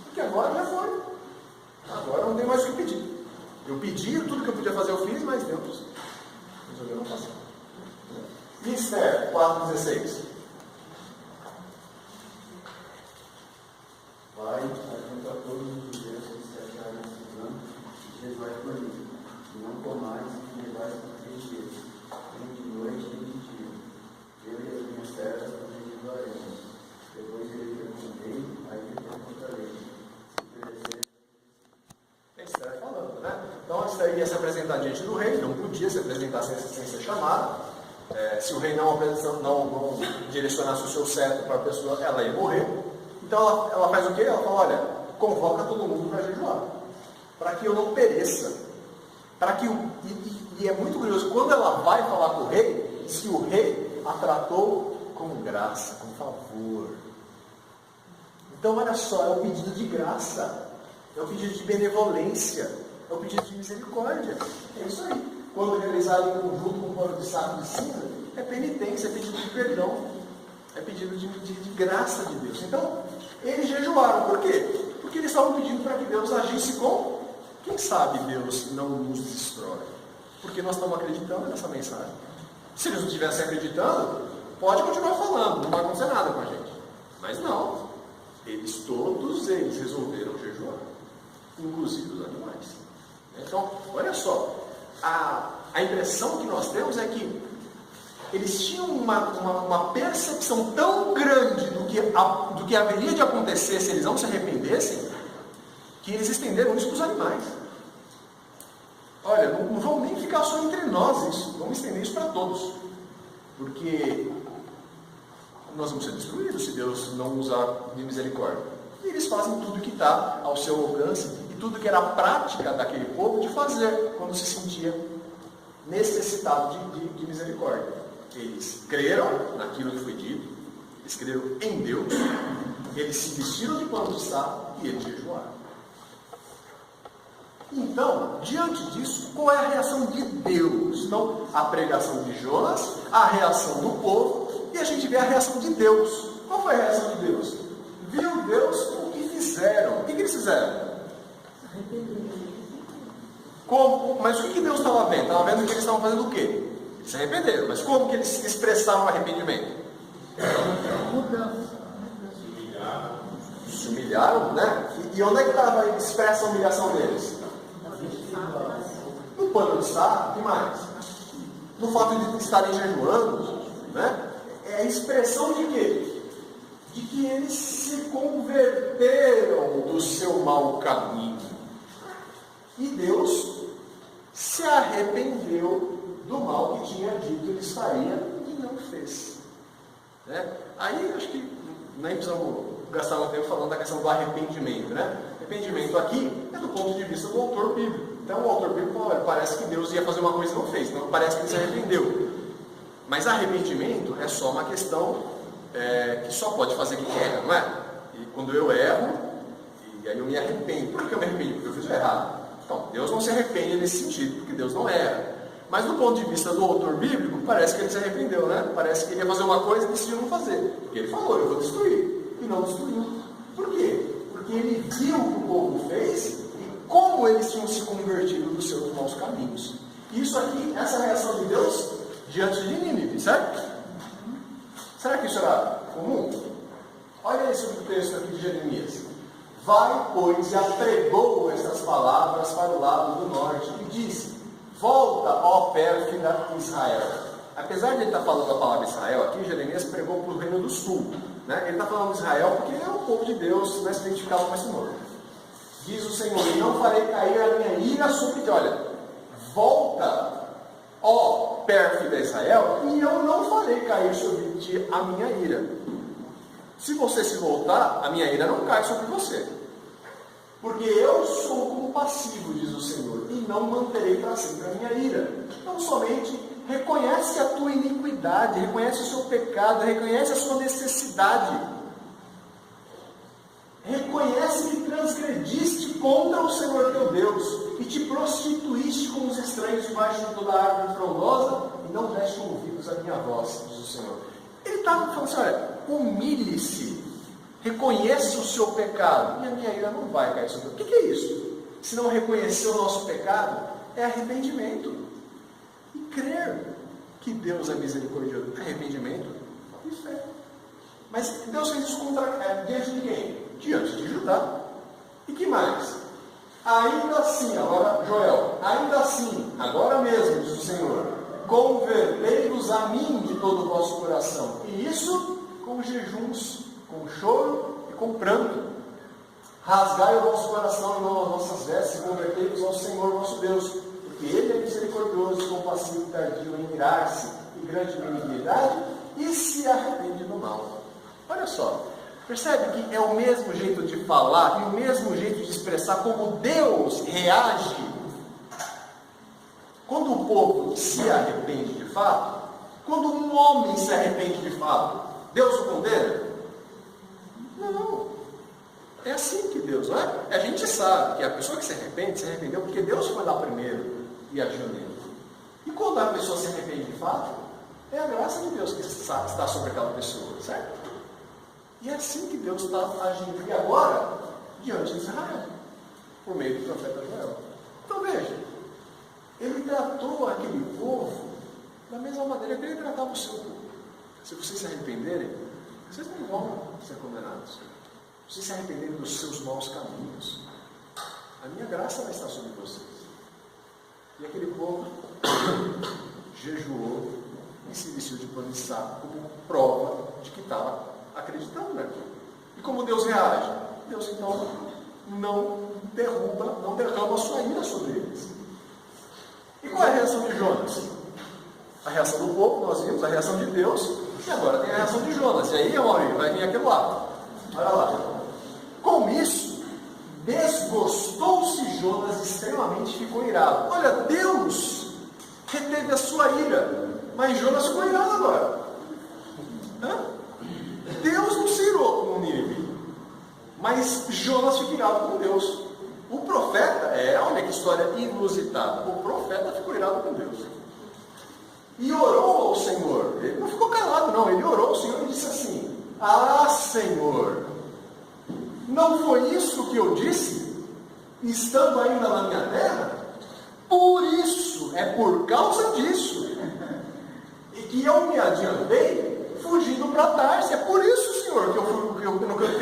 Porque agora já foi. Agora não tem mais o que pedir. Eu pedi, tudo que eu podia fazer eu fiz, mas Deus resolveu não passar. E Esther 4,16. Vai, ajunta todos os judeus que se acharem em Suzã e jejuai por mim. E não comais e levais por 3 dias, nem de noite nem de dia. Eu e as minhas servas nos jejuaremos. Depois ele respondei, aí me encontrarei. Se oferecer. Esther falando, né? Então Esther ia se apresentar diante do rei, não podia se apresentar sem ser chamada. Se o rei não direcionasse o seu cetro para a pessoa, ela ia morrer. Então ela faz o quê? Ela fala, olha, convoca todo mundo para jejuar, para que eu não pereça. Para que e é muito curioso, quando ela vai falar com o rei, diz que o rei a tratou com graça, com favor. Então olha só, é um pedido de graça, é um pedido de benevolência, é um pedido de misericórdia. É isso aí. Quando realizado em conjunto com o pano de saco de cinza, é penitência, é pedido de perdão, é pedido de graça de Deus. Então, eles jejuaram. Por quê? Porque eles estavam pedindo para que Deus agisse com, quem sabe Deus não nos destrói. Porque nós estamos acreditando nessa mensagem. Se eles não estivessem acreditando, pode continuar falando, não vai acontecer nada com a gente. Mas não. Todos eles resolveram jejuar. Inclusive os animais. Então, olha só. A impressão que nós temos é que eles tinham uma percepção tão grande do que haveria de acontecer se eles não se arrependessem, que eles estenderam isso para os animais. Olha, não vamos nem ficar só entre nós isso, vamos estender isso para todos, porque nós vamos ser destruídos se Deus não usar de misericórdia. E eles fazem tudo que está ao seu alcance e tudo que era a prática daquele povo de fazer quando se sentia necessitado de misericórdia. Eles creram naquilo que foi dito, eles creram em Deus, eles se vestiram de pano de saco e eles jejuaram. Então, diante disso, qual é a reação de Deus? Então, a pregação de Jonas, a reação do povo, e a gente vê a reação de Deus. Qual foi a reação de Deus? Viu Deus o que fizeram. O que eles fizeram? Como? Mas o que Deus estava vendo? Estava vendo que eles estavam fazendo o quê? Eles se arrependeram. Mas como que eles expressaram o arrependimento? Se humilharam, né? E onde é que estava a expressa a humilhação deles? No pano de saco, o que mais? No fato de estarem jejuando, né? É a expressão de quê? De que eles se converteram do seu mau caminho. E Deus se arrependeu do mal que tinha dito que ele faria e não fez. Né? Aí acho que nem precisamos gastar muito tempo falando da questão do arrependimento. Né? Arrependimento aqui é do ponto de vista do autor bíblico. Então o autor bíblico fala, parece que Deus ia fazer uma coisa e não fez, então parece que ele se arrependeu. Mas arrependimento é só uma questão que só pode fazer quem erra, não é? E quando eu erro, e aí eu me arrependo. Por que eu me arrependo? Porque eu fiz o errado. Então, Deus não se arrepende nesse sentido, porque Deus não erra. Mas do ponto de vista do autor bíblico, parece que ele se arrependeu, né? Parece que ele ia fazer uma coisa e decidiu não fazer. Porque ele falou, eu vou destruir. E não destruiu. Por quê? Porque ele viu o que o povo fez e como eles tinham se convertido dos seus maus caminhos. Isso aqui, essa reação de Deus diante de Nínive, certo? Será que isso era comum? Olha esse texto aqui de Jeremias. Vai, pois, e apregou estas palavras para o lado do norte e disse: volta, ó pérfida Israel. Apesar de ele estar falando a palavra Israel aqui, Jeremias pregou para o reino do sul. Né? Ele está falando de Israel porque ele é o povo de Deus, né, se identificava com esse nome. Diz o Senhor: e não farei cair a minha ira sobre ti. Olha, volta, ó pérfida Israel, e eu não farei cair sobre ti a minha ira. Se você se voltar, a minha ira não cai sobre você. Porque eu sou compassivo, diz o Senhor, e não manterei para sempre a minha ira. Então somente reconhece a tua iniquidade, reconhece o seu pecado, reconhece a sua necessidade. Reconhece que transgrediste contra o Senhor teu Deus e te prostituíste com os estranhos debaixo de toda a árvore frondosa e não deste ouvidos à minha voz, diz o Senhor. Ele estava falando assim, olha, humilhe-se, reconheça o seu pecado e a minha ira não vai cair sobre você. O que é isso? se não reconhecer o nosso pecado? É arrependimento. E crer que Deus é misericordioso. Arrependimento e fé. Mas Deus fez isso diante de quem? Diante de Judá. E que mais? Ainda assim, agora Joel, ainda assim, agora mesmo, diz o Senhor, convertei-vos a mim de todo o vosso coração. E isso com jejuns, com choro e com pranto. Rasgai o vosso coração e não as vossas vestes, e convertei-vos ao Senhor nosso Deus, porque Ele é misericordioso, compassivo e tardio em irar-se, e grande benignidade, e se arrepende do mal. Olha só, percebe que é o mesmo jeito de falar e o mesmo jeito de expressar como Deus reage quando o povo se arrepende de fato, quando um homem se arrepende de fato. Deus o condena? Não. É assim que Deus, não é? A gente sabe que a pessoa que se arrependeu porque Deus foi lá primeiro e agiu nele. E quando a pessoa se arrepende de fato, é a graça de Deus que está sobre aquela pessoa, certo? E é assim que Deus está agindo. E agora, diante de Israel, por meio do profeta Joel. Então veja, ele tratou aquele povo da mesma maneira que ele tratava o seu povo. Se vocês se arrependerem, vocês não vão ser condenados. Se vocês se arrependerem dos seus maus caminhos, a minha graça vai estar sobre vocês. E aquele povo jejuou e se vestiu de pano de saco como prova de que estava acreditando naquilo. E como Deus reage? Deus então não derrama a sua ira sobre eles. E qual é a reação de Jonas? A reação do povo, nós vimos, a reação de Deus, e agora tem a reação de Jonas. E aí, Amaury, vai vir aquele lado. Olha lá. Com isso, desgostou-se Jonas extremamente e ficou irado. Olha, Deus reteve a sua ira, mas Jonas ficou irado agora. Deus não se irou com o Nínive, mas Jonas ficou irado com Deus. O profeta, olha que história inusitada, o profeta ficou irado com Deus. E orou ao Senhor. Ele não ficou calado, não. Ele orou ao Senhor e disse assim: ah, Senhor, não foi isso que eu disse, estando ainda na minha terra? Por isso, é por causa disso, e que eu me adiantei, fugindo para Tarsis. É por isso, Senhor, que eu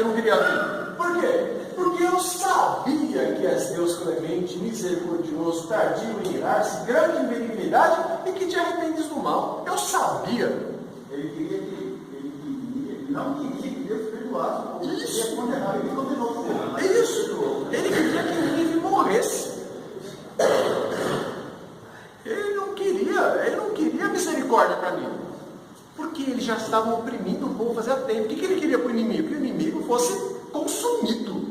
não queria vir. Por quê? Porque eu sabia que és Deus clemente, misericordioso, tardio em irar-se, grande em benignidade, e que te arrependes do mal. Eu sabia. Ele não queria que Deus perdoasse. Isso. Ele ia condenar, ele condenou. Isso. Ele queria que Nínive morresse. Ele não queria misericórdia para mim. Porque eles já estavam oprimindo o povo fazia tempo. O que ele queria para o inimigo? Que o inimigo fosse consumido.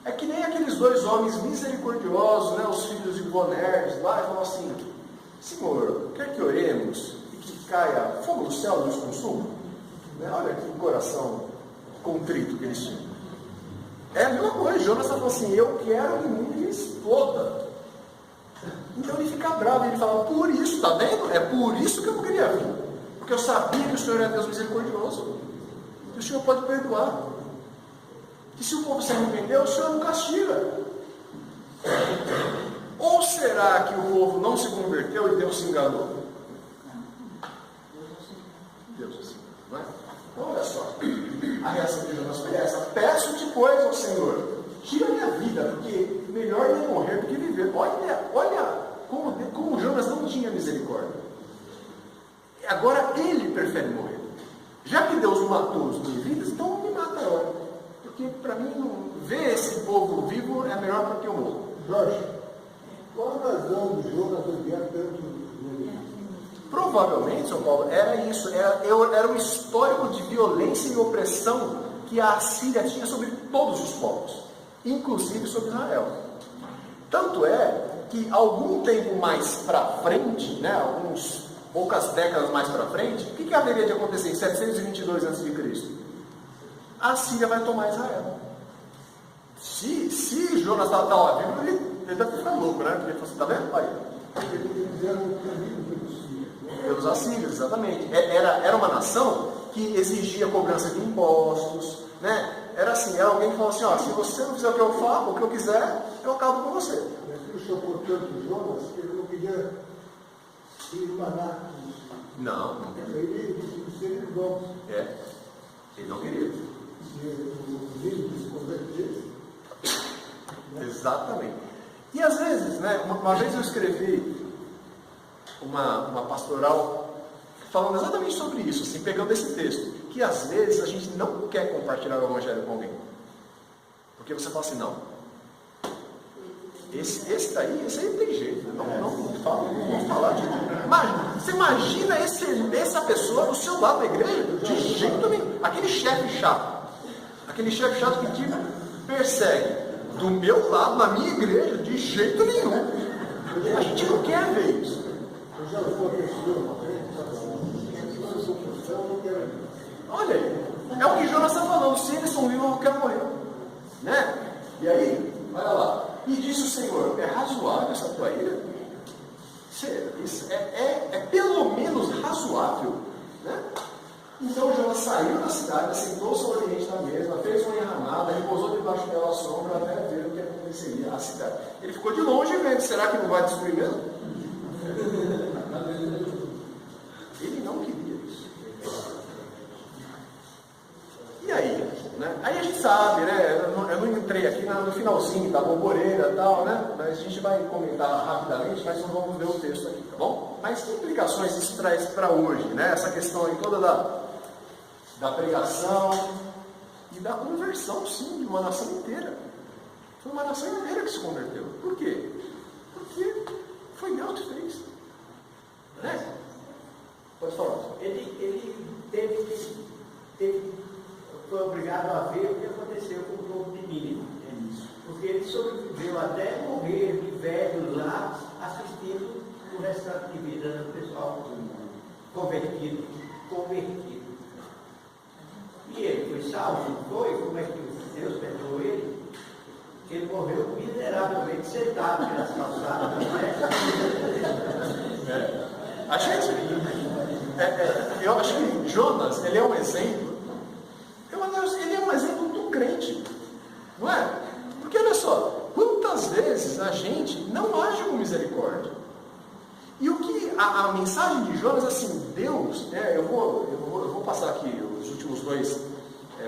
É que nem aqueles dois homens misericordiosos, né, os filhos de Bonerges, lá, e falam assim: Senhor, quer que oremos e que caia fogo do céu e nos consuma? Né? Olha que coração contrito que eles tinham. É a mesma coisa. Jonas está falando assim: eu quero que o mundo exploda. Então ele fica bravo, ele fala: por isso, está vendo? É por isso que eu não queria vir. Porque eu sabia que o Senhor é Deus misericordioso, que o Senhor pode perdoar, que se o povo se arrependeu, o Senhor não castiga. Ou será que o povo não se converteu e Deus se enganou? Deus assim, não é? Então, olha só, a reação de Jonas foi essa: peço-te, pois, ao Senhor, tira minha vida, porque melhor é morrer do que viver. Olha como Jonas não tinha misericórdia. Agora ele prefere morrer. Já que Deus não matou os ninivitas, então me mata agora. Porque para mim, ver esse povo vivo é melhor do que eu morro. Jorge, qual a razão de Jonas odiar tanto os ninivitas? Provavelmente, São Paulo, era isso. Era um histórico de violência e opressão que a Assíria tinha sobre todos os povos, inclusive sobre Israel. Tanto é que algum tempo mais para frente, né, poucas décadas mais para frente, o que haveria de acontecer em 722 a.C.? A Síria vai tomar Israel. Se Jonas está lá vivo, ele deve ficar louco, né? Porque ele falou assim: está vendo? Aí. Eles fizeram um caminho pelos sírios. Pelos assírios, exatamente. Era uma nação que exigia cobrança de impostos, né? Era assim, era alguém que falou assim, ó, se você não fizer o que eu falo, o que eu quiser, eu acabo com você. Aquilo chocou tanto Jonas que ele não queria se emanar. Não. Ele disse ele igual. Ele não queria. Se o livro se convertesse. Exatamente. E às vezes, né, uma vez eu escrevi uma pastoral falando exatamente sobre isso, assim, pegando esse texto, que às vezes a gente não quer compartilhar o evangelho com alguém. Porque você fala assim, não, esse aí não tem jeito, não vamos falar de... Você imagina essa pessoa do seu lado da igreja? De jeito nenhum. Aquele chefe chato que te persegue do meu lado, na minha igreja, de jeito nenhum. A gente não quer ver isso. Eu já fui pessoa uma vez, eu sou cristão, eu não quero. Olha aí, é o que Jonas está falando, se eles são vivos, eu quero morrer. Né? E aí, olha lá, e disse o Senhor, é razoável essa tua ira? Isso é pelo menos razoável, né? Então Jonas saiu da cidade, sentou-se ao oriente da mesma, fez uma enramada, repousou debaixo dela à sombra até ver o que aconteceria à cidade. Ele ficou de longe vendo, será que não vai destruir mesmo? Ele não queria isso. E aí? Né? Aí a gente sabe, né? Eu não entrei aqui no finalzinho da bomboreira e tal, né? Mas a gente vai comentar rapidamente, mas não vamos ver o texto aqui, tá bom? Mas que implicações isso traz para hoje, né? Essa questão aí toda da pregação e da conversão, sim, de uma nação inteira. Foi uma nação inteira que se converteu. Por quê? Porque foi Deus que fez. Né? Pode falar. Ele foi obrigado a ver o que aconteceu com o povo de Nínive. Porque ele sobreviveu até morrer de velho lá, assistindo o restante de vida do pessoal convertido. E ele foi salvo, não foi? Como é que Deus perdoou ele? Ele morreu miseravelmente sentado nas calçadas. Eu acho que Jonas, ele é um exemplo. Ele é um exemplo do crente, não é? Porque olha só, quantas vezes a gente não age com misericórdia? E o que a mensagem de Jonas, assim, Deus, né, eu vou passar aqui os últimos dois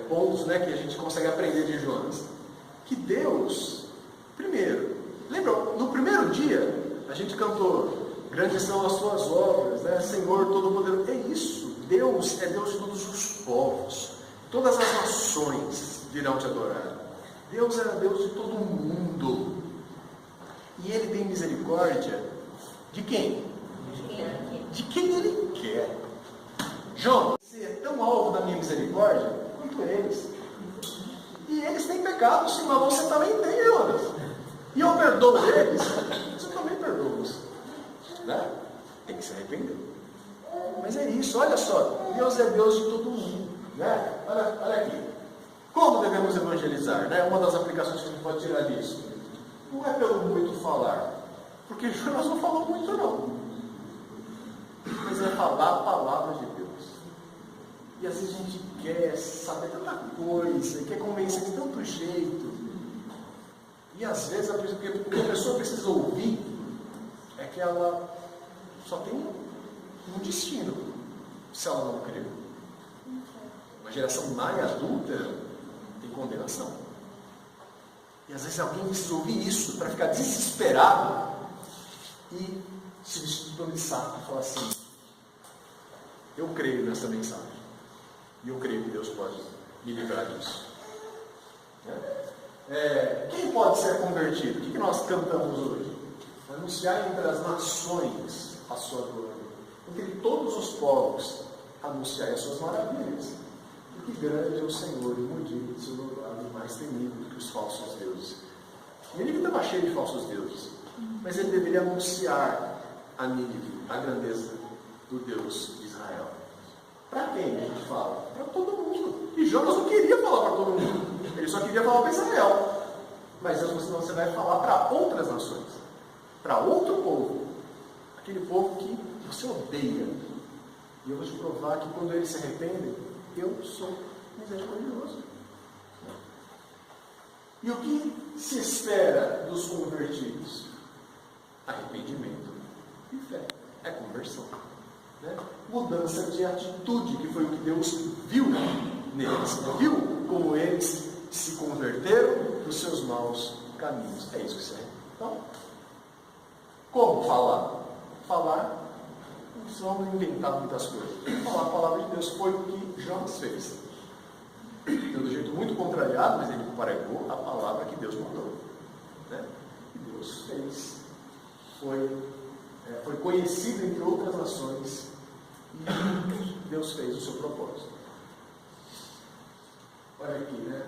pontos, né, que a gente consegue aprender de Jonas. Que Deus, primeiro, lembra, no primeiro dia, a gente cantou, grandes são as suas obras, né, Senhor Todo-Poderoso. É isso, Deus é Deus de todos os povos, todas as nações virão te adorar. Deus era Deus de todo mundo. E Ele tem misericórdia de quem? De quem Ele quer. João, você é tão alvo da minha misericórdia quanto eles. E eles têm pecado, sim, mas você também tem, Jonas. E eu perdoo eles, você também perdoa. Né? Tem que se arrepender. Mas é isso, olha só. Deus é Deus de todo mundo. Né? Olha aqui. Como devemos evangelizar? Né? Uma das aplicações que a gente pode tirar disso. Não é pelo muito falar. Porque Jonas não falou muito, não. Mas é falar a palavra de Deus. E às vezes a gente quer saber tanta coisa, quer convencer de tanto jeito. E às vezes o que a pessoa precisa ouvir é que ela só tem um destino, se ela não crer. Uma geração má e adulta tem condenação. E às vezes alguém precisa ouvir isso para ficar desesperado e se vestir de saco e falar assim: eu creio nessa mensagem. E eu creio que Deus pode me livrar disso. Quem pode ser convertido? O que nós cantamos hoje? Anunciar entre as nações a sua glória. Entre todos os povos, anunciar as suas maravilhas. Porque grande é o Senhor e muito do seu louvado, mais temido do que os falsos deuses. Nínive estava cheio de falsos deuses, mas ele deveria anunciar a Nínive a grandeza do Deus de Israel. Para quem a gente fala? Para todo mundo. E Jonas não queria falar para todo mundo. Ele só queria falar para Israel. Mas Deus, senão você vai falar para outras nações. Para outro povo. Aquele povo que você odeia. E eu vou te provar que quando eles se arrependem, eu sou misericordioso. E o que se espera dos convertidos? Arrependimento e fé. É conversão. Né? Mudança de atitude, que foi o que Deus viu neles. Viu como eles se converteram dos seus maus caminhos. É isso que serve. Então, como falar? Falar, não precisamos inventar muitas coisas. Falar a palavra de Deus foi o que Jonas fez. Então, do jeito muito contrariado, mas ele pregou a palavra que Deus mandou. Né? E Deus fez. Foi conhecido entre outras nações e Deus fez o seu propósito. Olha aqui, né?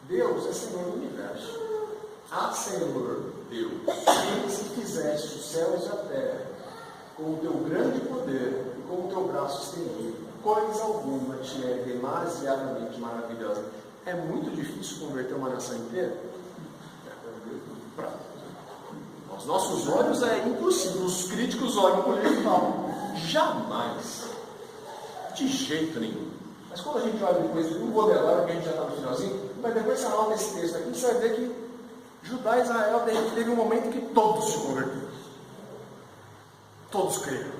Deus é Senhor do universo. Senhor Deus, se fizeste os céus e a terra com o teu grande poder e com o teu braço estendido, coisa alguma te é demasiadamente maravilhosa. É muito difícil converter uma nação inteira? Para aos nossos olhos é impossível. Os críticos olham para ele e falam: jamais, de jeito nenhum. Mas quando a gente olha depois, não vou ler agora porque a gente já está no finalzinho, mas depois você anota esse texto aqui, você vai ver que Judá e Israel teve um momento que todos se converteram. Todos creram.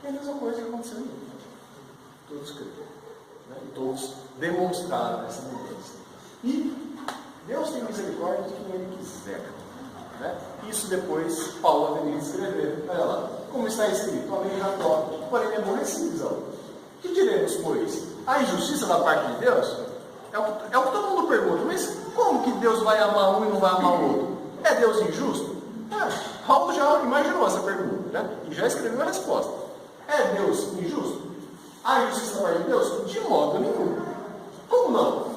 É a mesma coisa que aconteceu ali. Todos creram. Né? E todos demonstraram essa mudança. E Deus tem misericórdia de quem Ele quiser. Né? Isso depois Paulo haveria de escrever. Olha lá. Como está escrito: a lei da toca, porém é aborrecível. Que diremos, pois? A injustiça da parte de Deus? É o que todo mundo pergunta. Mas como que Deus vai amar um e não vai amar o outro? É Deus injusto? Paulo já imaginou essa pergunta, né? E já escreveu a resposta. É Deus injusto? A injustiça da parte de Deus? De modo nenhum. Como não?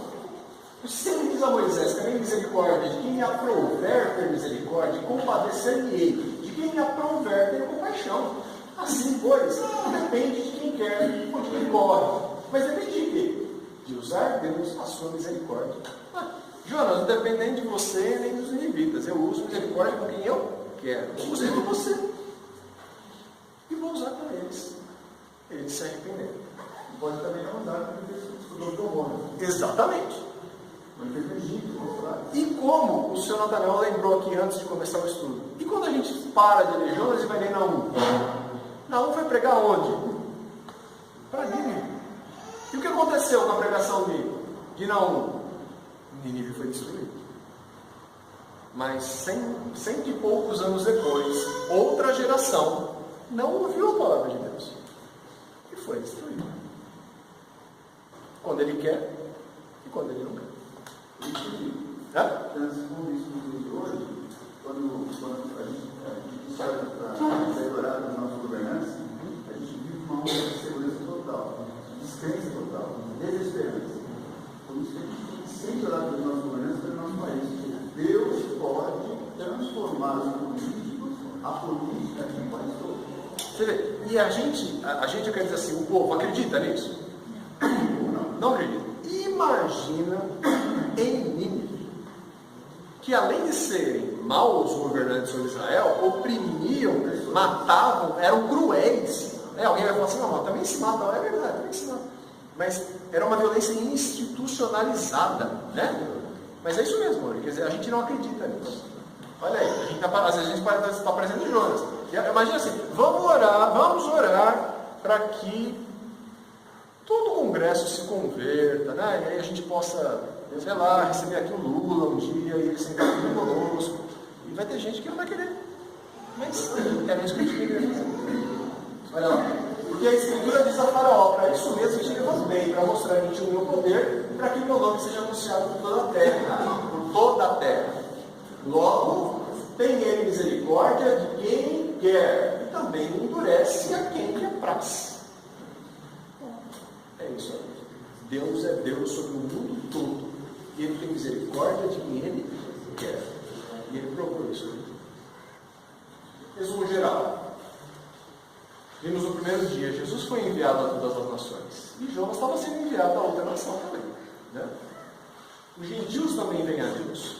Se ele diz a Moisés: tem misericórdia de quem me aprouver ter misericórdia, compadecer-me-ei de quem me aprouver ter compaixão. Assim, pois, depende de quem quer ou de quem corre. Mas depende de quê? De usar Deus a sua misericórdia. Jonas, não depende nem de você nem dos ninivitas. Eu uso misericórdia com quem eu quero. Eu usei com você. E vou usar com eles. Eles se arrependeram. Pode também não usar porque estudou do hormônio. Exatamente. E como o senhor Natanael lembrou aqui antes de começar o estudo? E quando a gente para de ler Jonas e vai ler Naum? Naum foi pregar onde? Para Nínive. E o que aconteceu com a pregação de Naum? Nínive foi destruído. Mas cento e poucos anos depois, outra geração não ouviu a palavra de Deus. E foi destruída. Quando ele quer e quando ele não quer. Transpondo isso no dia de hoje, quando a gente sai para adorar a nossa governança, a gente vive uma onda de segurança total, descrença total, desesperança. Por isso que a gente tem que sempre orar pela nossa governança e pelo nosso país. Deus pode transformar os políticos, a política aqui no país todo. Você vê, e a gente quer dizer assim, o povo acredita nisso? Não acredita. Imagina em Nínive, que além de serem maus governantes sobre Israel, oprimiam, matavam, eram cruéis. Alguém vai falar assim: não, também se matam. É verdade, também se matam. Mas era uma violência institucionalizada, né? Mas é isso mesmo, quer dizer, a gente não acredita nisso. Olha aí, às vezes a gente está parecendo Jonas. Imagina assim: vamos orar para que todo o Congresso se converta, né? E aí a gente possa, sei lá, receber aqui o Lula um dia e ele sentar aqui conosco. E vai ter gente que não vai querer. Mas era isso que a gente queria fazer. Olha lá. Porque a Escritura diz a Faraó: para isso mesmo te levantei, para mostrar a gente o meu poder, para que o meu nome seja anunciado por toda a terra. Por toda a terra. Logo, tem ele misericórdia de quem quer, e também endurece a quem lhe apraz. É isso aí. Deus é Deus sobre o mundo todo. E Ele tem misericórdia de quem Ele quer. E Ele procura isso. Resumo geral. Vimos no primeiro dia, Jesus foi enviado a todas as nações. E Jonas estava sendo enviado a outra nação também. Né? Os gentios também vêm a Deus.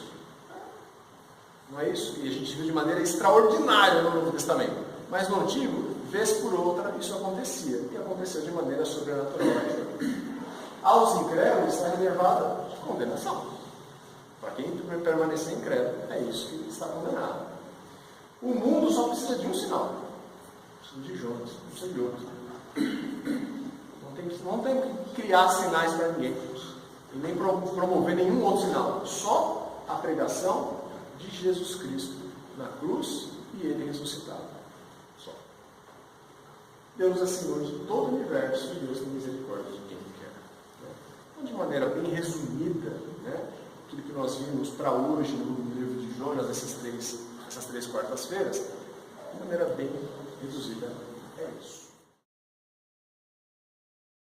Não é isso? E a gente viu de maneira extraordinária no Novo Testamento. Mas no Antigo, vez por outra, isso acontecia. E aconteceu de maneira sobrenatural. aos incrédulos está reservada condenação. Para quem permanecer incrédulo, é isso que está condenado. O mundo só precisa de um sinal. Precisa de Jonas, não precisa de outro. Não tem que criar sinais para ninguém. E nem promover nenhum outro sinal. Só a pregação de Jesus Cristo na cruz e ele ressuscitado. Só. Deus é Senhor de todo o universo e Deus tem misericórdia de quem quer. Né? Então, de maneira bem resumida, né, tudo que nós vimos para hoje no livro de Jonas, essas três quartas-feiras, de maneira bem reduzida, é isso.